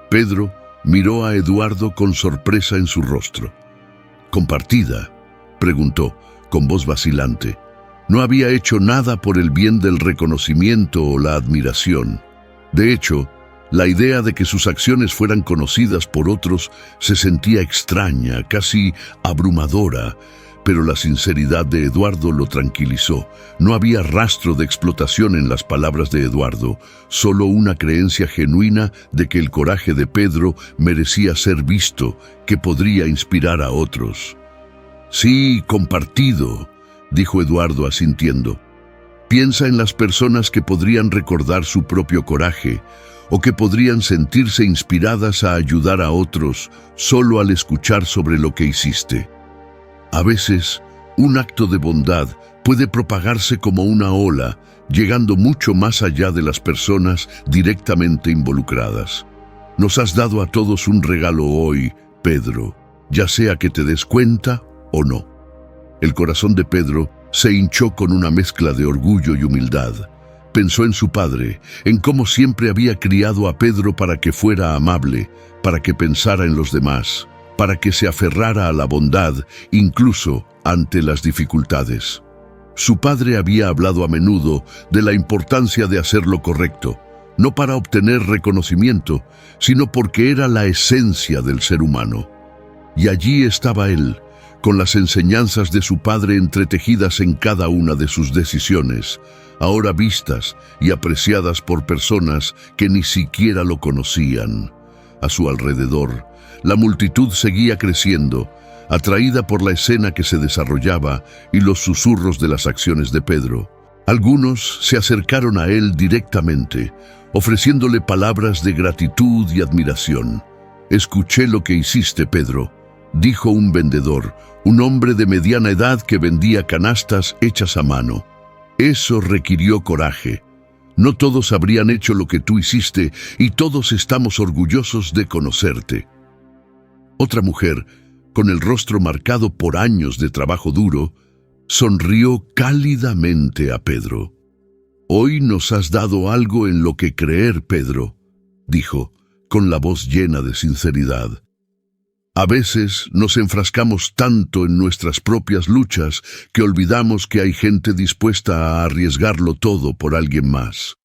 Pedro miró a Eduardo con sorpresa en su rostro. «¿Compartida?», preguntó, con voz vacilante. No había hecho nada por el bien del reconocimiento o la admiración. De hecho, la idea de que sus acciones fueran conocidas por otros se sentía extraña, casi abrumadora, pero la sinceridad de Eduardo lo tranquilizó. No había rastro de explotación en las palabras de Eduardo, solo una creencia genuina de que el coraje de Pedro merecía ser visto, que podría inspirar a otros. «Sí, compartido», dijo Eduardo asintiendo. «Piensa en las personas que podrían recordar su propio coraje, o que podrían sentirse inspiradas a ayudar a otros solo al escuchar sobre lo que hiciste. A veces, un acto de bondad puede propagarse como una ola, llegando mucho más allá de las personas directamente involucradas. Nos has dado a todos un regalo hoy, Pedro, ya sea que te des cuenta o no». El corazón de Pedro se hinchó con una mezcla de orgullo y humildad. Pensó en su padre, en cómo siempre había criado a Pedro para que fuera amable, para que pensara en los demás, para que se aferrara a la bondad, incluso ante las dificultades. Su padre había hablado a menudo de la importancia de hacer lo correcto, no para obtener reconocimiento, sino porque era la esencia del ser humano. Y allí estaba él, con las enseñanzas de su padre entretejidas en cada una de sus decisiones, ahora vistas y apreciadas por personas que ni siquiera lo conocían. A su alrededor, la multitud seguía creciendo, atraída por la escena que se desarrollaba y los susurros de las acciones de Pedro. Algunos se acercaron a él directamente, ofreciéndole palabras de gratitud y admiración. «Escuché lo que hiciste, Pedro», dijo un vendedor, un hombre de mediana edad que vendía canastas hechas a mano. «Eso requirió coraje. No todos habrían hecho lo que tú hiciste y todos estamos orgullosos de conocerte». Otra mujer, con el rostro marcado por años de trabajo duro, sonrió cálidamente a Pedro. «Hoy nos has dado algo en lo que creer, Pedro», dijo, con la voz llena de sinceridad. A veces nos enfrascamos tanto en nuestras propias luchas que olvidamos que hay gente dispuesta a arriesgarlo todo por alguien más.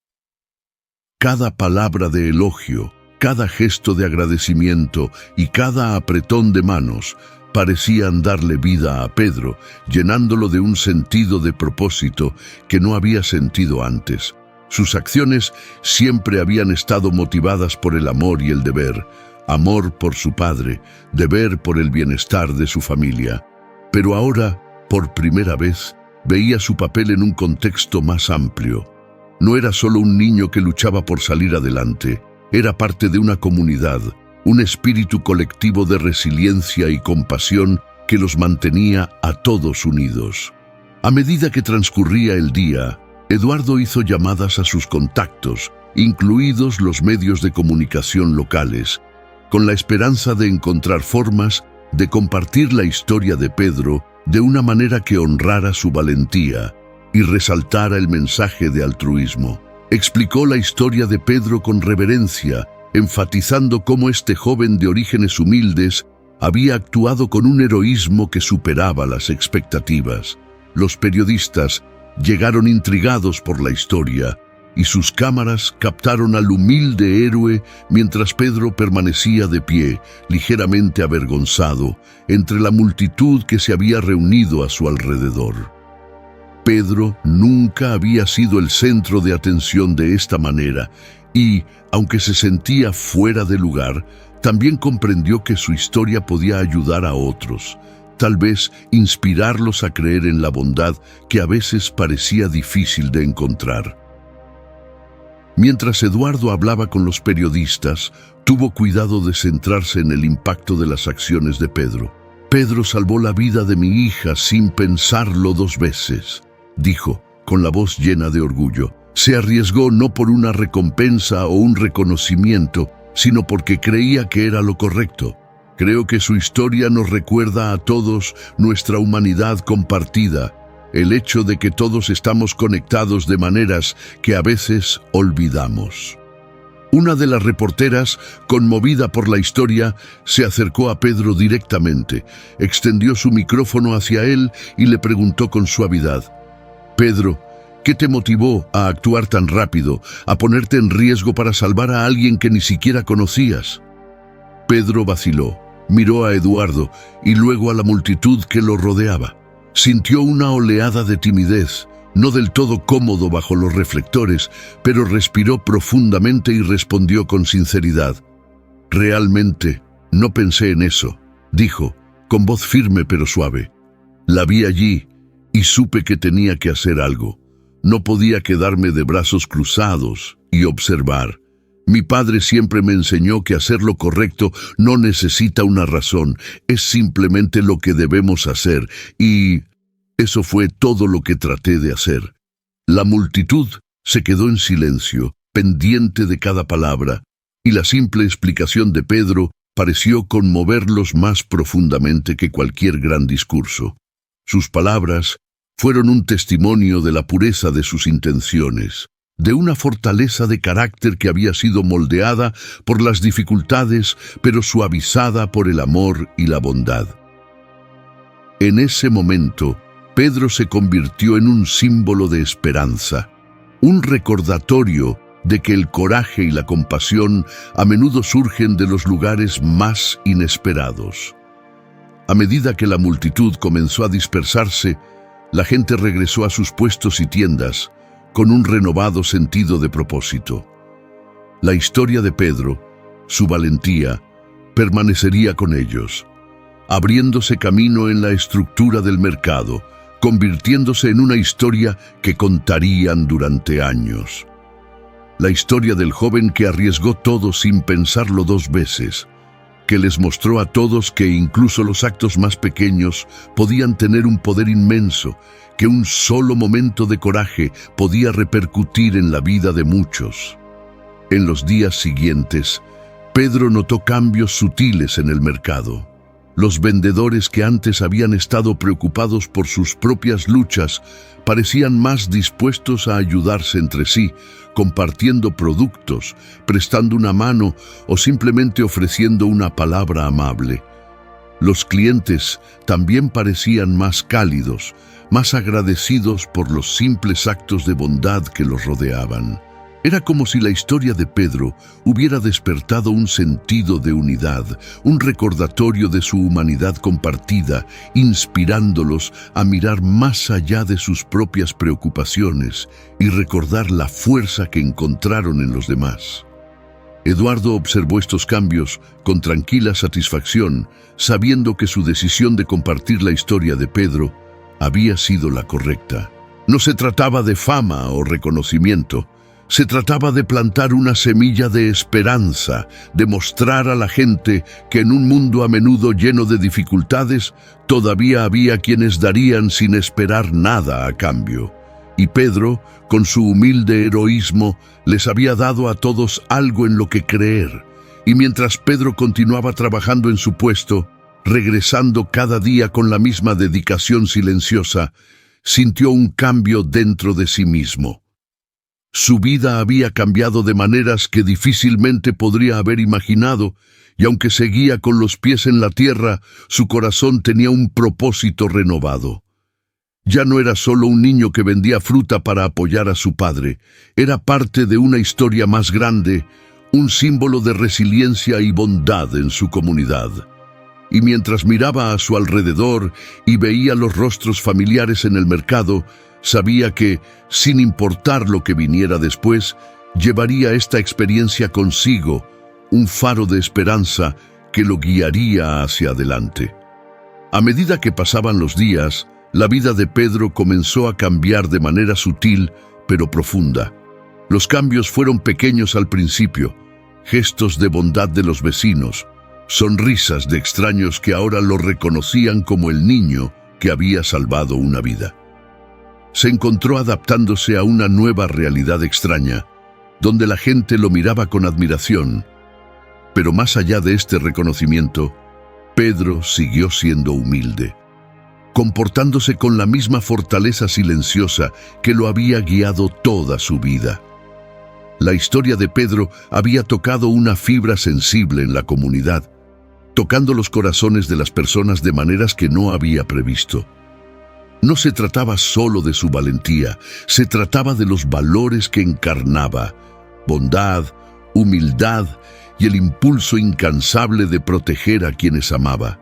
Cada palabra de elogio, cada gesto de agradecimiento y cada apretón de manos parecían darle vida a Pedro, llenándolo de un sentido de propósito que no había sentido antes. Sus acciones siempre habían estado motivadas por el amor y el deber, amor por su padre, deber por el bienestar de su familia. Pero ahora, por primera vez, veía su papel en un contexto más amplio. No era solo un niño que luchaba por salir adelante, era parte de una comunidad, un espíritu colectivo de resiliencia y compasión que los mantenía a todos unidos. A medida que transcurría el día, Eduardo hizo llamadas a sus contactos, incluidos los medios de comunicación locales, con la esperanza de encontrar formas de compartir la historia de Pedro de una manera que honrara su valentía y resaltara el mensaje de altruismo. Explicó la historia de Pedro con reverencia, enfatizando cómo este joven de orígenes humildes había actuado con un heroísmo que superaba las expectativas. Los periodistas llegaron intrigados por la historia y sus cámaras captaron al humilde héroe mientras Pedro permanecía de pie, ligeramente avergonzado, entre la multitud que se había reunido a su alrededor. Pedro nunca había sido el centro de atención de esta manera y, aunque se sentía fuera de lugar, también comprendió que su historia podía ayudar a otros, tal vez inspirarlos a creer en la bondad que a veces parecía difícil de encontrar. Mientras Eduardo hablaba con los periodistas, tuvo cuidado de centrarse en el impacto de las acciones de Pedro. «Pedro salvó la vida de mi hija sin pensarlo 2 veces», dijo, con la voz llena de orgullo. Se arriesgó no por una recompensa o un reconocimiento, sino porque creía que era lo correcto. Creo que su historia nos recuerda a todos nuestra humanidad compartida, el hecho de que todos estamos conectados de maneras que a veces olvidamos. Una de las reporteras, conmovida por la historia, se acercó a Pedro directamente, extendió su micrófono hacia él y le preguntó con suavidad: «Pedro, ¿qué te motivó a actuar tan rápido, a ponerte en riesgo para salvar a alguien que ni siquiera conocías?» Pedro vaciló, miró a Eduardo y luego a la multitud que lo rodeaba. Sintió una oleada de timidez, no del todo cómodo bajo los reflectores, pero respiró profundamente y respondió con sinceridad: «Realmente, no pensé en eso», dijo, con voz firme pero suave. «La vi allí y supe que tenía que hacer algo. No podía quedarme de brazos cruzados y observar. Mi padre siempre me enseñó que hacer lo correcto no necesita una razón, es simplemente lo que debemos hacer, y eso fue todo lo que traté de hacer». La multitud se quedó en silencio, pendiente de cada palabra, y la simple explicación de Pedro pareció conmoverlos más profundamente que cualquier gran discurso. Sus palabras fueron un testimonio de la pureza de sus intenciones, de una fortaleza de carácter que había sido moldeada por las dificultades, pero suavizada por el amor y la bondad. En ese momento, Pedro se convirtió en un símbolo de esperanza, un recordatorio de que el coraje y la compasión a menudo surgen de los lugares más inesperados. A medida que la multitud comenzó a dispersarse, la gente regresó a sus puestos y tiendas con un renovado sentido de propósito. La historia de Pedro, su valentía, permanecería con ellos, abriéndose camino en la estructura del mercado, convirtiéndose en una historia que contarían durante años. La historia del joven que arriesgó todo sin pensarlo 2 veces, que les mostró a todos que incluso los actos más pequeños podían tener un poder inmenso, que un solo momento de coraje podía repercutir en la vida de muchos. En los días siguientes, Pedro notó cambios sutiles en el mercado. Los vendedores que antes habían estado preocupados por sus propias luchas parecían más dispuestos a ayudarse entre sí, compartiendo productos, prestando una mano o simplemente ofreciendo una palabra amable. Los clientes también parecían más cálidos, más agradecidos por los simples actos de bondad que los rodeaban. Era como si la historia de Pedro hubiera despertado un sentido de unidad, un recordatorio de su humanidad compartida, inspirándolos a mirar más allá de sus propias preocupaciones y recordar la fuerza que encontraron en los demás. Eduardo observó estos cambios con tranquila satisfacción, sabiendo que su decisión de compartir la historia de Pedro había sido la correcta. No se trataba de fama o reconocimiento. Se trataba de plantar una semilla de esperanza, de mostrar a la gente que en un mundo a menudo lleno de dificultades, todavía había quienes darían sin esperar nada a cambio. Y Pedro, con su humilde heroísmo, les había dado a todos algo en lo que creer. Y mientras Pedro continuaba trabajando en su puesto, regresando cada día con la misma dedicación silenciosa, sintió un cambio dentro de sí mismo. Su vida había cambiado de maneras que difícilmente podría haber imaginado, y aunque seguía con los pies en la tierra, su corazón tenía un propósito renovado. Ya no era solo un niño que vendía fruta para apoyar a su padre, era parte de una historia más grande, un símbolo de resiliencia y bondad en su comunidad. Y mientras miraba a su alrededor y veía los rostros familiares en el mercado, sabía que, sin importar lo que viniera después, llevaría esta experiencia consigo, un faro de esperanza que lo guiaría hacia adelante. A medida que pasaban los días, la vida de Pedro comenzó a cambiar de manera sutil, pero profunda. Los cambios fueron pequeños al principio, gestos de bondad de los vecinos, sonrisas de extraños que ahora lo reconocían como el niño que había salvado una vida. Se encontró adaptándose a una nueva realidad extraña, donde la gente lo miraba con admiración. Pero más allá de este reconocimiento, Pedro siguió siendo humilde, comportándose con la misma fortaleza silenciosa que lo había guiado toda su vida. La historia de Pedro había tocado una fibra sensible en la comunidad, tocando los corazones de las personas de maneras que no había previsto. No se trataba solo de su valentía, se trataba de los valores que encarnaba: bondad, humildad y el impulso incansable de proteger a quienes amaba.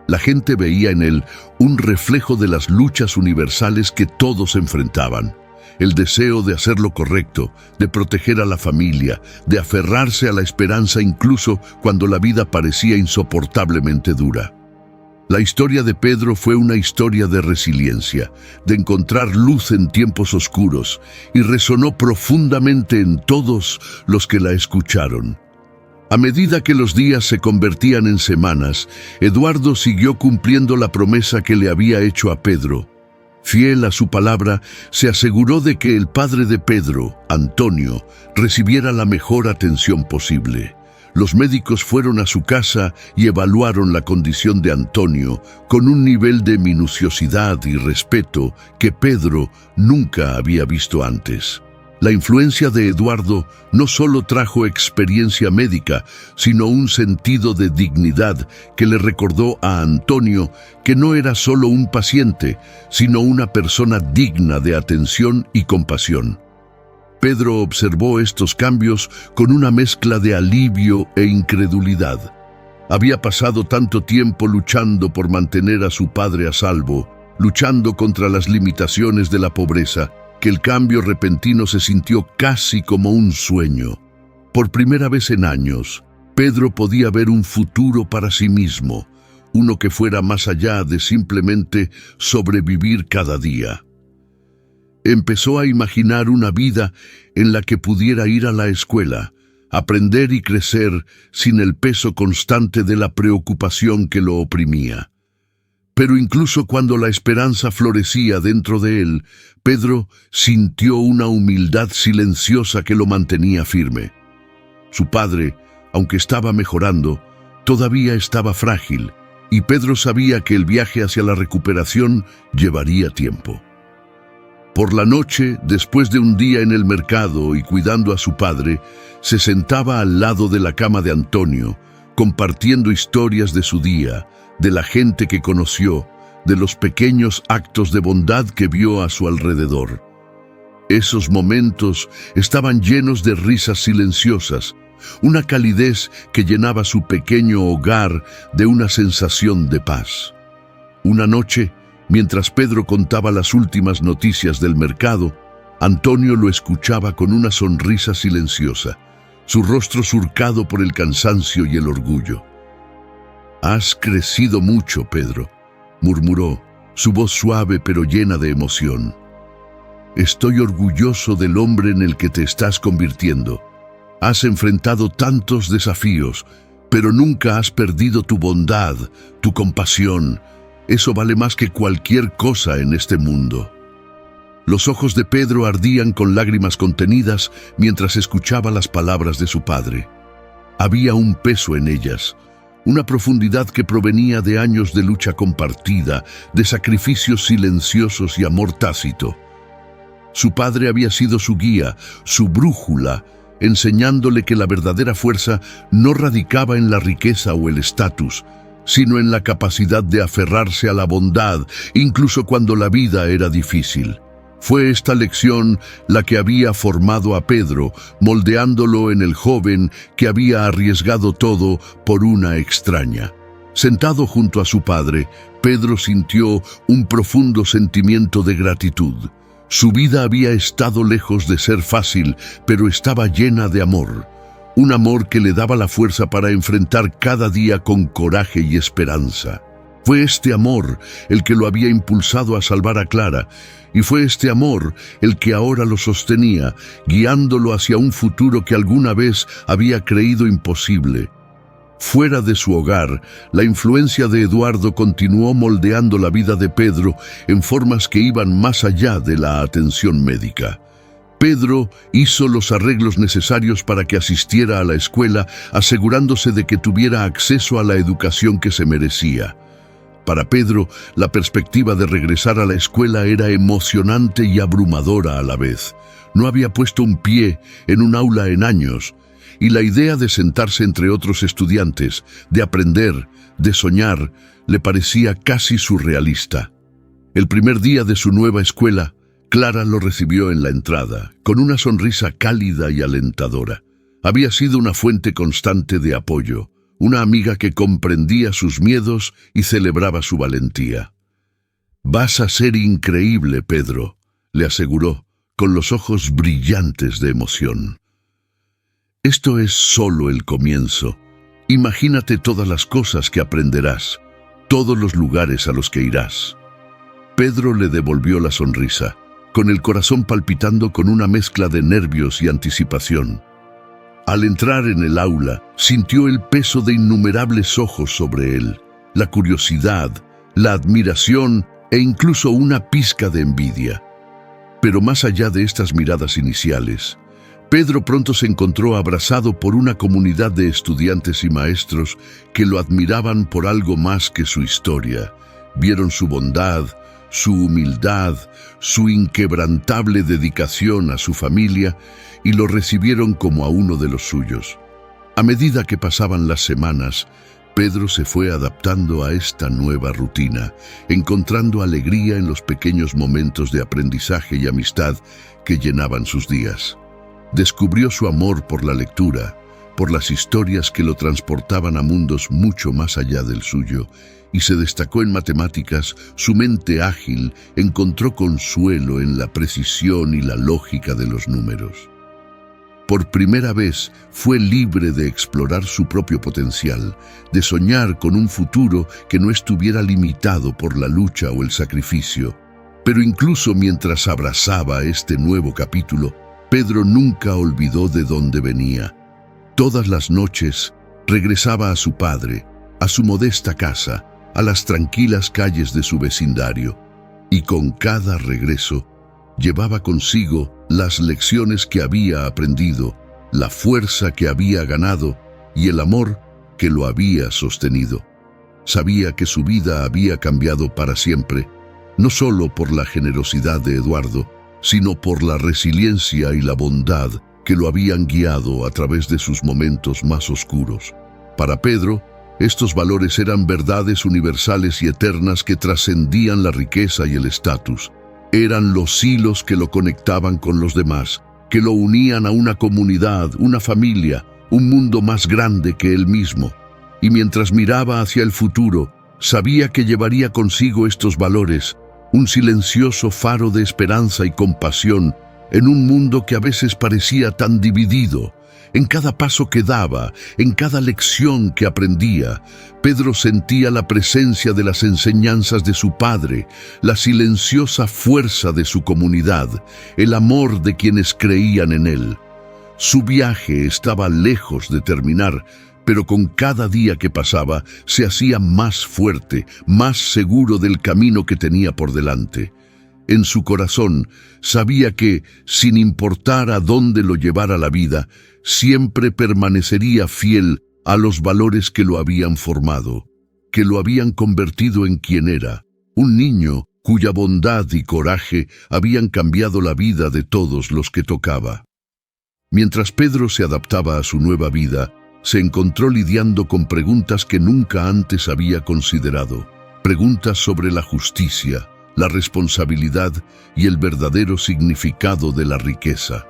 La gente veía en él un reflejo de las luchas universales que todos enfrentaban: el deseo de hacer lo correcto, de proteger a la familia, de aferrarse a la esperanza incluso cuando la vida parecía insoportablemente dura. La historia de Pedro fue una historia de resiliencia, de encontrar luz en tiempos oscuros, y resonó profundamente en todos los que la escucharon. A medida que los días se convertían en semanas, Eduardo siguió cumpliendo la promesa que le había hecho a Pedro. Fiel a su palabra, se aseguró de que el padre de Pedro, Antonio, recibiera la mejor atención posible. Los médicos fueron a su casa y evaluaron la condición de Antonio con un nivel de minuciosidad y respeto que Pedro nunca había visto antes. La influencia de Eduardo no solo trajo experiencia médica, sino un sentido de dignidad que le recordó a Antonio que no era solo un paciente, sino una persona digna de atención y compasión. Pedro observó estos cambios con una mezcla de alivio e incredulidad. Había pasado tanto tiempo luchando por mantener a su padre a salvo, luchando contra las limitaciones de la pobreza, que el cambio repentino se sintió casi como un sueño. Por primera vez en años, Pedro podía ver un futuro para sí mismo, uno que fuera más allá de simplemente sobrevivir cada día. Empezó a imaginar una vida en la que pudiera ir a la escuela, aprender y crecer sin el peso constante de la preocupación que lo oprimía. Pero incluso cuando la esperanza florecía dentro de él, Pedro sintió una humildad silenciosa que lo mantenía firme. Su padre, aunque estaba mejorando, todavía estaba frágil, y Pedro sabía que el viaje hacia la recuperación llevaría tiempo. Por la noche, después de un día en el mercado y cuidando a su padre, se sentaba al lado de la cama de Antonio, compartiendo historias de su día, de la gente que conoció, de los pequeños actos de bondad que vio a su alrededor. Esos momentos estaban llenos de risas silenciosas, una calidez que llenaba su pequeño hogar de una sensación de paz. Una noche, mientras Pedro contaba las últimas noticias del mercado, Antonio lo escuchaba con una sonrisa silenciosa, su rostro surcado por el cansancio y el orgullo. «Has crecido mucho, Pedro», murmuró, su voz suave pero llena de emoción. «Estoy orgulloso del hombre en el que te estás convirtiendo. Has enfrentado tantos desafíos, pero nunca has perdido tu bondad, tu compasión. Eso vale más que cualquier cosa en este mundo». Los ojos de Pedro ardían con lágrimas contenidas mientras escuchaba las palabras de su padre. Había un peso en ellas, una profundidad que provenía de años de lucha compartida, de sacrificios silenciosos y amor tácito. Su padre había sido su guía, su brújula, enseñándole que la verdadera fuerza no radicaba en la riqueza o el estatus, sino en la capacidad de aferrarse a la bondad, incluso cuando la vida era difícil. Fue esta lección la que había formado a Pedro, moldeándolo en el joven que había arriesgado todo por una extraña. Sentado junto a su padre, Pedro sintió un profundo sentimiento de gratitud. Su vida había estado lejos de ser fácil, pero estaba llena de amor. Un amor que le daba la fuerza para enfrentar cada día con coraje y esperanza. Fue este amor el que lo había impulsado a salvar a Clara, y fue este amor el que ahora lo sostenía, guiándolo hacia un futuro que alguna vez había creído imposible. Fuera de su hogar, la influencia de Eduardo continuó moldeando la vida de Pedro en formas que iban más allá de la atención médica. Pedro hizo los arreglos necesarios para que asistiera a la escuela, asegurándose de que tuviera acceso a la educación que se merecía. Para Pedro, la perspectiva de regresar a la escuela era emocionante y abrumadora a la vez. No había puesto un pie en un aula en años, y la idea de sentarse entre otros estudiantes, de aprender, de soñar, le parecía casi surrealista. El primer día de su nueva escuela, Clara lo recibió en la entrada, con una sonrisa cálida y alentadora. Había sido una fuente constante de apoyo, una amiga que comprendía sus miedos y celebraba su valentía. «Vas a ser increíble, Pedro», le aseguró, con los ojos brillantes de emoción. «Esto es solo el comienzo. Imagínate todas las cosas que aprenderás, todos los lugares a los que irás». Pedro le devolvió la sonrisa, con el corazón palpitando con una mezcla de nervios y anticipación. Al entrar en el aula, sintió el peso de innumerables ojos sobre él, la curiosidad, la admiración e incluso una pizca de envidia. Pero más allá de estas miradas iniciales, Pedro pronto se encontró abrazado por una comunidad de estudiantes y maestros que lo admiraban por algo más que su historia. Vieron su bondad, su humildad, su inquebrantable dedicación a su familia y lo recibieron como a uno de los suyos. A medida que pasaban las semanas, Pedro se fue adaptando a esta nueva rutina, encontrando alegría en los pequeños momentos de aprendizaje y amistad que llenaban sus días. Descubrió su amor por la lectura, por las historias que lo transportaban a mundos mucho más allá del suyo, y se destacó en matemáticas. Su mente ágil encontró consuelo en la precisión y la lógica de los números. Por primera vez fue libre de explorar su propio potencial, de soñar con un futuro que no estuviera limitado por la lucha o el sacrificio. Pero incluso mientras abrazaba este nuevo capítulo, Pedro nunca olvidó de dónde venía. Todas las noches regresaba a su padre, a su modesta casa, a las tranquilas calles de su vecindario, y con cada regreso llevaba consigo las lecciones que había aprendido, la fuerza que había ganado y el amor que lo había sostenido. Sabía que su vida había cambiado para siempre, no solo por la generosidad de Eduardo, sino por la resiliencia y la bondad que lo habían guiado a través de sus momentos más oscuros. Para Pedro, estos valores eran verdades universales y eternas que trascendían la riqueza y el estatus. Eran los hilos que lo conectaban con los demás, que lo unían a una comunidad, una familia, un mundo más grande que él mismo. Y mientras miraba hacia el futuro, sabía que llevaría consigo estos valores, un silencioso faro de esperanza y compasión en un mundo que a veces parecía tan dividido. En cada paso que daba, en cada lección que aprendía, Pedro sentía la presencia de las enseñanzas de su padre, la silenciosa fuerza de su comunidad, el amor de quienes creían en él. Su viaje estaba lejos de terminar, pero con cada día que pasaba se hacía más fuerte, más seguro del camino que tenía por delante. En su corazón sabía que, sin importar a dónde lo llevara la vida, siempre permanecería fiel a los valores que lo habían formado, que lo habían convertido en quien era, un niño cuya bondad y coraje habían cambiado la vida de todos los que tocaba. Mientras Pedro se adaptaba a su nueva vida, se encontró lidiando con preguntas que nunca antes había considerado, preguntas sobre la justicia, la responsabilidad y el verdadero significado de la riqueza.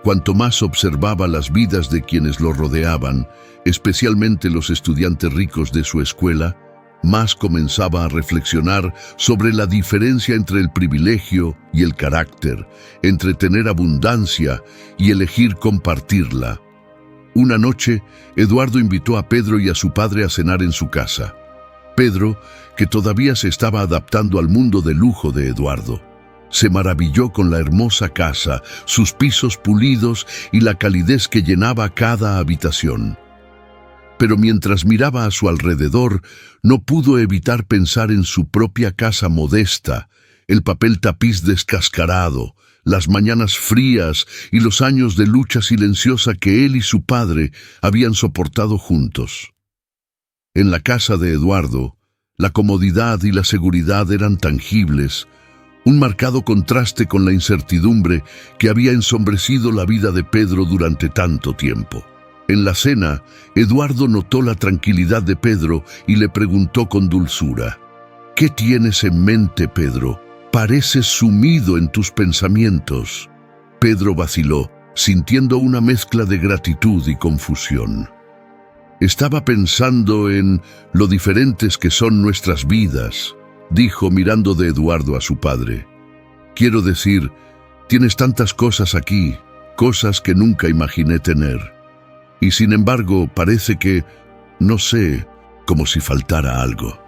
Cuanto más observaba las vidas de quienes lo rodeaban, especialmente los estudiantes ricos de su escuela, más comenzaba a reflexionar sobre la diferencia entre el privilegio y el carácter, entre tener abundancia y elegir compartirla. Una noche, Eduardo invitó a Pedro y a su padre a cenar en su casa. Pedro, que todavía se estaba adaptando al mundo de lujo de Eduardo, se maravilló con la hermosa casa, sus pisos pulidos y la calidez que llenaba cada habitación. Pero mientras miraba a su alrededor, no pudo evitar pensar en su propia casa modesta, el papel tapiz descascarado, las mañanas frías y los años de lucha silenciosa que él y su padre habían soportado juntos. En la casa de Eduardo, la comodidad y la seguridad eran tangibles, un marcado contraste con la incertidumbre que había ensombrecido la vida de Pedro durante tanto tiempo. En la cena, Eduardo notó la tranquilidad de Pedro y le preguntó con dulzura: «¿Qué tienes en mente, Pedro? Pareces sumido en tus pensamientos». Pedro vaciló, sintiendo una mezcla de gratitud y confusión. «Estaba pensando en lo diferentes que son nuestras vidas», dijo mirando de Eduardo a su padre. «Quiero decir, tienes tantas cosas aquí, cosas que nunca imaginé tener. Y sin embargo, parece que, no sé, como si faltara algo».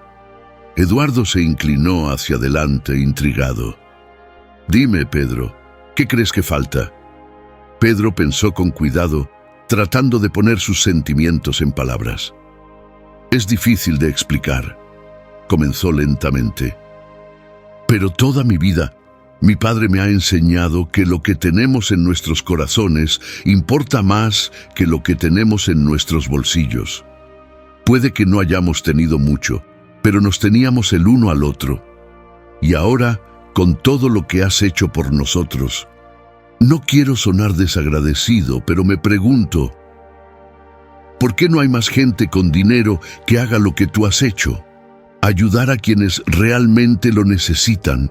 Eduardo se inclinó hacia adelante, intrigado. «Dime, Pedro, ¿qué crees que falta?». Pedro pensó con cuidado, tratando de poner sus sentimientos en palabras. «Es difícil de explicar», comenzó lentamente. «Pero toda mi vida, mi padre me ha enseñado que lo que tenemos en nuestros corazones importa más que lo que tenemos en nuestros bolsillos. Puede que no hayamos tenido mucho, pero nos teníamos el uno al otro. Y ahora, con todo lo que has hecho por nosotros, no quiero sonar desagradecido, pero me pregunto, ¿por qué no hay más gente con dinero que haga lo que tú has hecho? Ayudar a quienes realmente lo necesitan».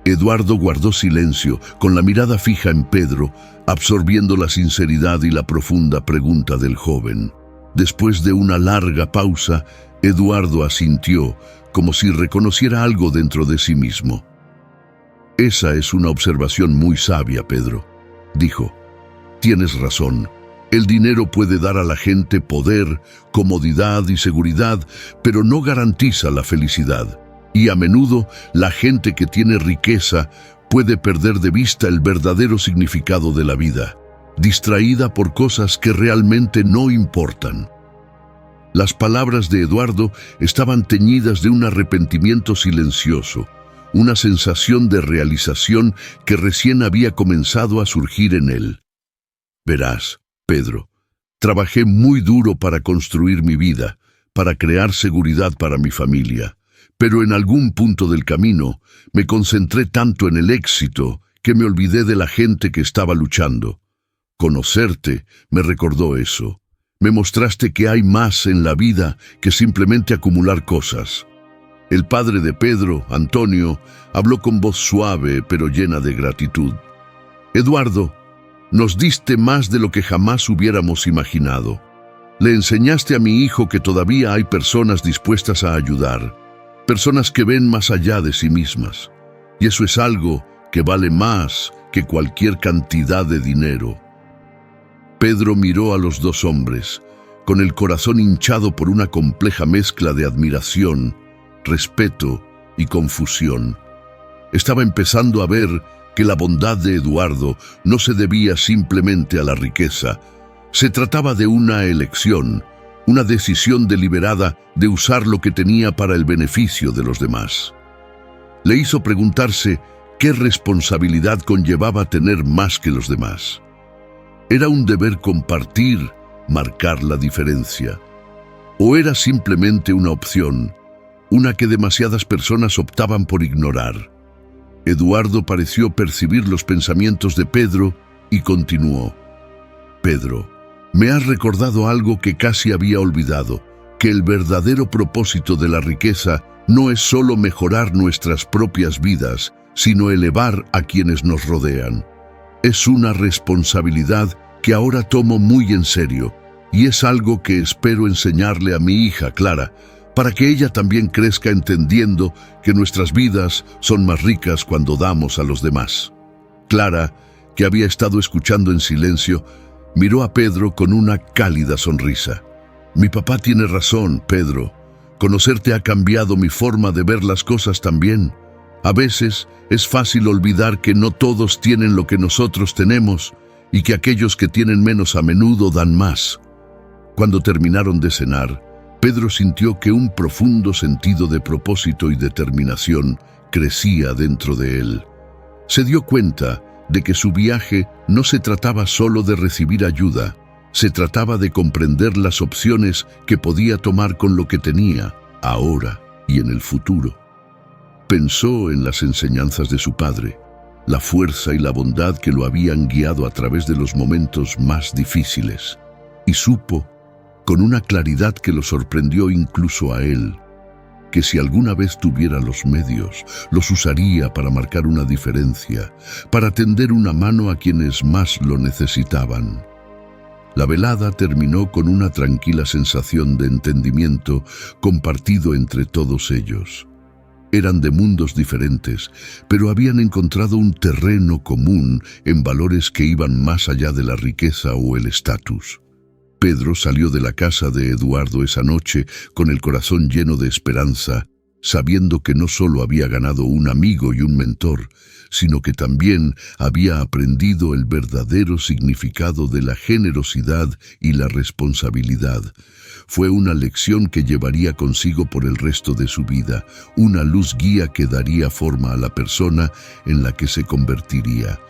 Eduardo guardó silencio, con la mirada fija en Pedro, absorbiendo la sinceridad y la profunda pregunta del joven. Después de una larga pausa, Eduardo asintió, como si reconociera algo dentro de sí mismo. «Esa es una observación muy sabia, Pedro», dijo. «Tienes razón. El dinero puede dar a la gente poder, comodidad y seguridad, pero no garantiza la felicidad. Y a menudo, la gente que tiene riqueza puede perder de vista el verdadero significado de la vida, distraída por cosas que realmente no importan». Las palabras de Eduardo estaban teñidas de un arrepentimiento silencioso, una sensación de realización que recién había comenzado a surgir en él. «Verás, Pedro, trabajé muy duro para construir mi vida, para crear seguridad para mi familia, pero en algún punto del camino me concentré tanto en el éxito que me olvidé de la gente que estaba luchando. Conocerte me recordó eso. Me mostraste que hay más en la vida que simplemente acumular cosas». El padre de Pedro, Antonio, habló con voz suave pero llena de gratitud. «Eduardo, nos diste más de lo que jamás hubiéramos imaginado. Le enseñaste a mi hijo que todavía hay personas dispuestas a ayudar, personas que ven más allá de sí mismas. Y eso es algo que vale más que cualquier cantidad de dinero». Pedro miró a los dos hombres, con el corazón hinchado por una compleja mezcla de admiración, respeto y confusión. Estaba empezando a ver que la bondad de Eduardo no se debía simplemente a la riqueza. Se trataba de una elección, una decisión deliberada de usar lo que tenía para el beneficio de los demás. Le hizo preguntarse qué responsabilidad conllevaba tener más que los demás. ¿Era un deber compartir, marcar la diferencia? ¿O era simplemente una opción, una que demasiadas personas optaban por ignorar? Eduardo pareció percibir los pensamientos de Pedro y continuó. «Pedro, me has recordado algo que casi había olvidado, que el verdadero propósito de la riqueza no es solo mejorar nuestras propias vidas, sino elevar a quienes nos rodean. Es una responsabilidad que ahora tomo muy en serio, y es algo que espero enseñarle a mi hija Clara, para que ella también crezca entendiendo que nuestras vidas son más ricas cuando damos a los demás». Clara, que había estado escuchando en silencio, miró a Pedro con una cálida sonrisa. «Mi papá tiene razón, Pedro. Conocerte ha cambiado mi forma de ver las cosas también. A veces es fácil olvidar que no todos tienen lo que nosotros tenemos y que aquellos que tienen menos a menudo dan más». Cuando terminaron de cenar, Pedro sintió que un profundo sentido de propósito y determinación crecía dentro de él. Se dio cuenta de que su viaje no se trataba solo de recibir ayuda, se trataba de comprender las opciones que podía tomar con lo que tenía, ahora y en el futuro. Pensó en las enseñanzas de su padre, la fuerza y la bondad que lo habían guiado a través de los momentos más difíciles, y supo, con una claridad que lo sorprendió incluso a él, que si alguna vez tuviera los medios, los usaría para marcar una diferencia, para tender una mano a quienes más lo necesitaban. La velada terminó con una tranquila sensación de entendimiento compartido entre todos ellos. Eran de mundos diferentes, pero habían encontrado un terreno común en valores que iban más allá de la riqueza o el estatus. Pedro salió de la casa de Eduardo esa noche con el corazón lleno de esperanza, sabiendo que no solo había ganado un amigo y un mentor, sino que también había aprendido el verdadero significado de la generosidad y la responsabilidad. Fue una lección que llevaría consigo por el resto de su vida, una luz guía que daría forma a la persona en la que se convertiría.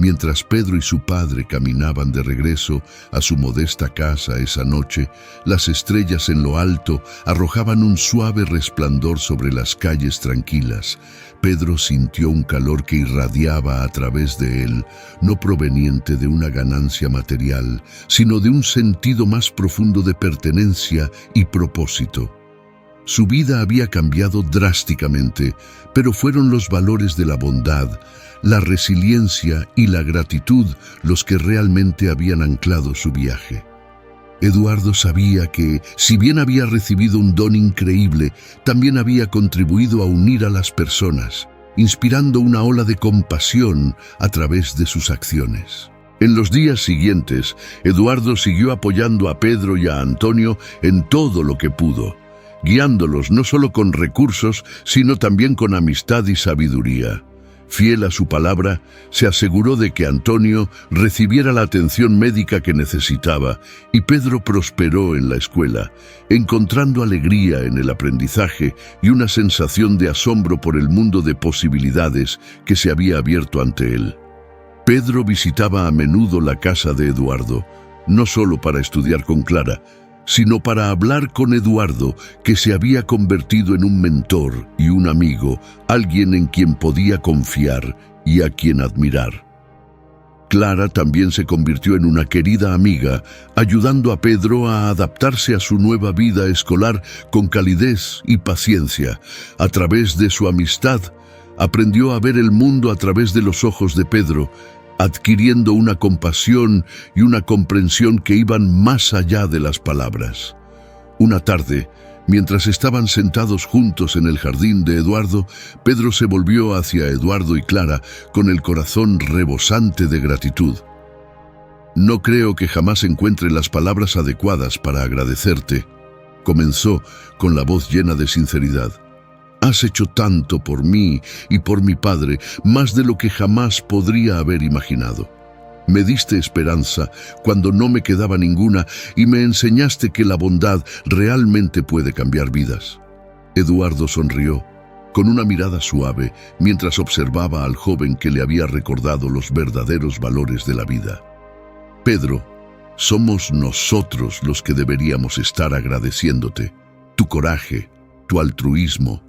Mientras Pedro y su padre caminaban de regreso a su modesta casa esa noche, las estrellas en lo alto arrojaban un suave resplandor sobre las calles tranquilas. Pedro sintió un calor que irradiaba a través de él, no proveniente de una ganancia material, sino de un sentido más profundo de pertenencia y propósito. Su vida había cambiado drásticamente, pero fueron los valores de la bondad, la resiliencia y la gratitud los que realmente habían anclado su viaje. Eduardo sabía que, si bien había recibido un don increíble, también había contribuido a unir a las personas, inspirando una ola de compasión a través de sus acciones. En los días siguientes, Eduardo siguió apoyando a Pedro y a Antonio en todo lo que pudo, guiándolos no solo con recursos, sino también con amistad y sabiduría. Fiel a su palabra, se aseguró de que Antonio recibiera la atención médica que necesitaba, y Pedro prosperó en la escuela, encontrando alegría en el aprendizaje y una sensación de asombro por el mundo de posibilidades que se había abierto ante él. Pedro visitaba a menudo la casa de Eduardo, no solo para estudiar con Clara, sino para hablar con Eduardo, que se había convertido en un mentor y un amigo, alguien en quien podía confiar y a quien admirar. Clara también se convirtió en una querida amiga, ayudando a Pedro a adaptarse a su nueva vida escolar con calidez y paciencia. A través de su amistad, aprendió a ver el mundo a través de los ojos de Pedro, adquiriendo una compasión y una comprensión que iban más allá de las palabras. Una tarde, mientras estaban sentados juntos en el jardín de Eduardo, Pedro se volvió hacia Eduardo y Clara con el corazón rebosante de gratitud. «No creo que jamás encuentre las palabras adecuadas para agradecerte», comenzó con la voz llena de sinceridad. «Has hecho tanto por mí y por mi padre, más de lo que jamás podría haber imaginado. Me diste esperanza cuando no me quedaba ninguna y me enseñaste que la bondad realmente puede cambiar vidas». Eduardo sonrió, con una mirada suave, mientras observaba al joven que le había recordado los verdaderos valores de la vida. «Pedro, somos nosotros los que deberíamos estar agradeciéndote. Tu coraje, tu altruismo,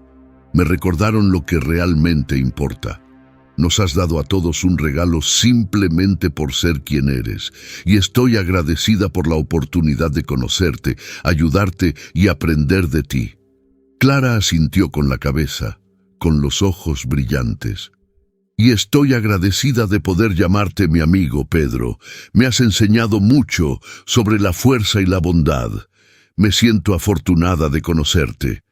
me recordaron lo que realmente importa. Nos has dado a todos un regalo simplemente por ser quien eres, y estoy agradecida por la oportunidad de conocerte, ayudarte y aprender de ti». Clara asintió con la cabeza, con los ojos brillantes. «Y estoy agradecida de poder llamarte mi amigo, Pedro. Me has enseñado mucho sobre la fuerza y la bondad. Me siento afortunada de conocerte».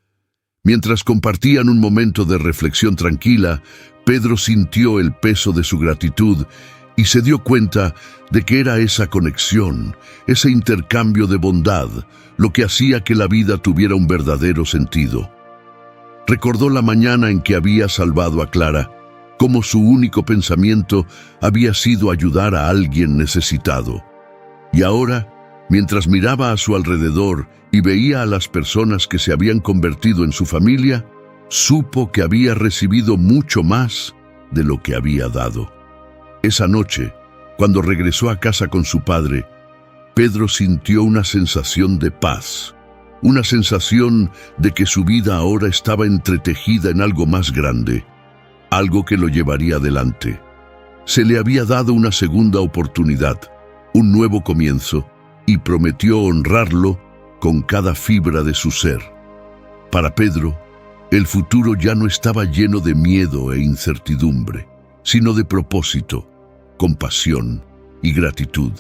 Mientras compartían un momento de reflexión tranquila, Pedro sintió el peso de su gratitud y se dio cuenta de que era esa conexión, ese intercambio de bondad, lo que hacía que la vida tuviera un verdadero sentido. Recordó la mañana en que había salvado a Clara, cómo su único pensamiento había sido ayudar a alguien necesitado. Y ahora, mientras miraba a su alrededor y veía a las personas que se habían convertido en su familia, supo que había recibido mucho más de lo que había dado. Esa noche, cuando regresó a casa con su padre, Pedro sintió una sensación de paz, una sensación de que su vida ahora estaba entretejida en algo más grande, algo que lo llevaría adelante. Se le había dado una segunda oportunidad, un nuevo comienzo, y prometió honrarlo con cada fibra de su ser. Para Pedro, el futuro ya no estaba lleno de miedo e incertidumbre, sino de propósito, compasión y gratitud.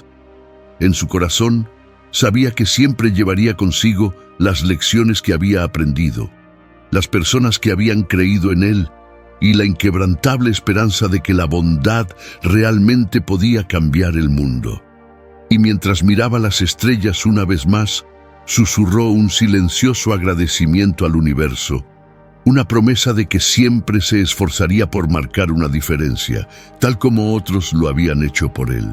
En su corazón, sabía que siempre llevaría consigo las lecciones que había aprendido, las personas que habían creído en él y la inquebrantable esperanza de que la bondad realmente podía cambiar el mundo. Y mientras miraba las estrellas una vez más, susurró un silencioso agradecimiento al universo, una promesa de que siempre se esforzaría por marcar una diferencia, tal como otros lo habían hecho por él.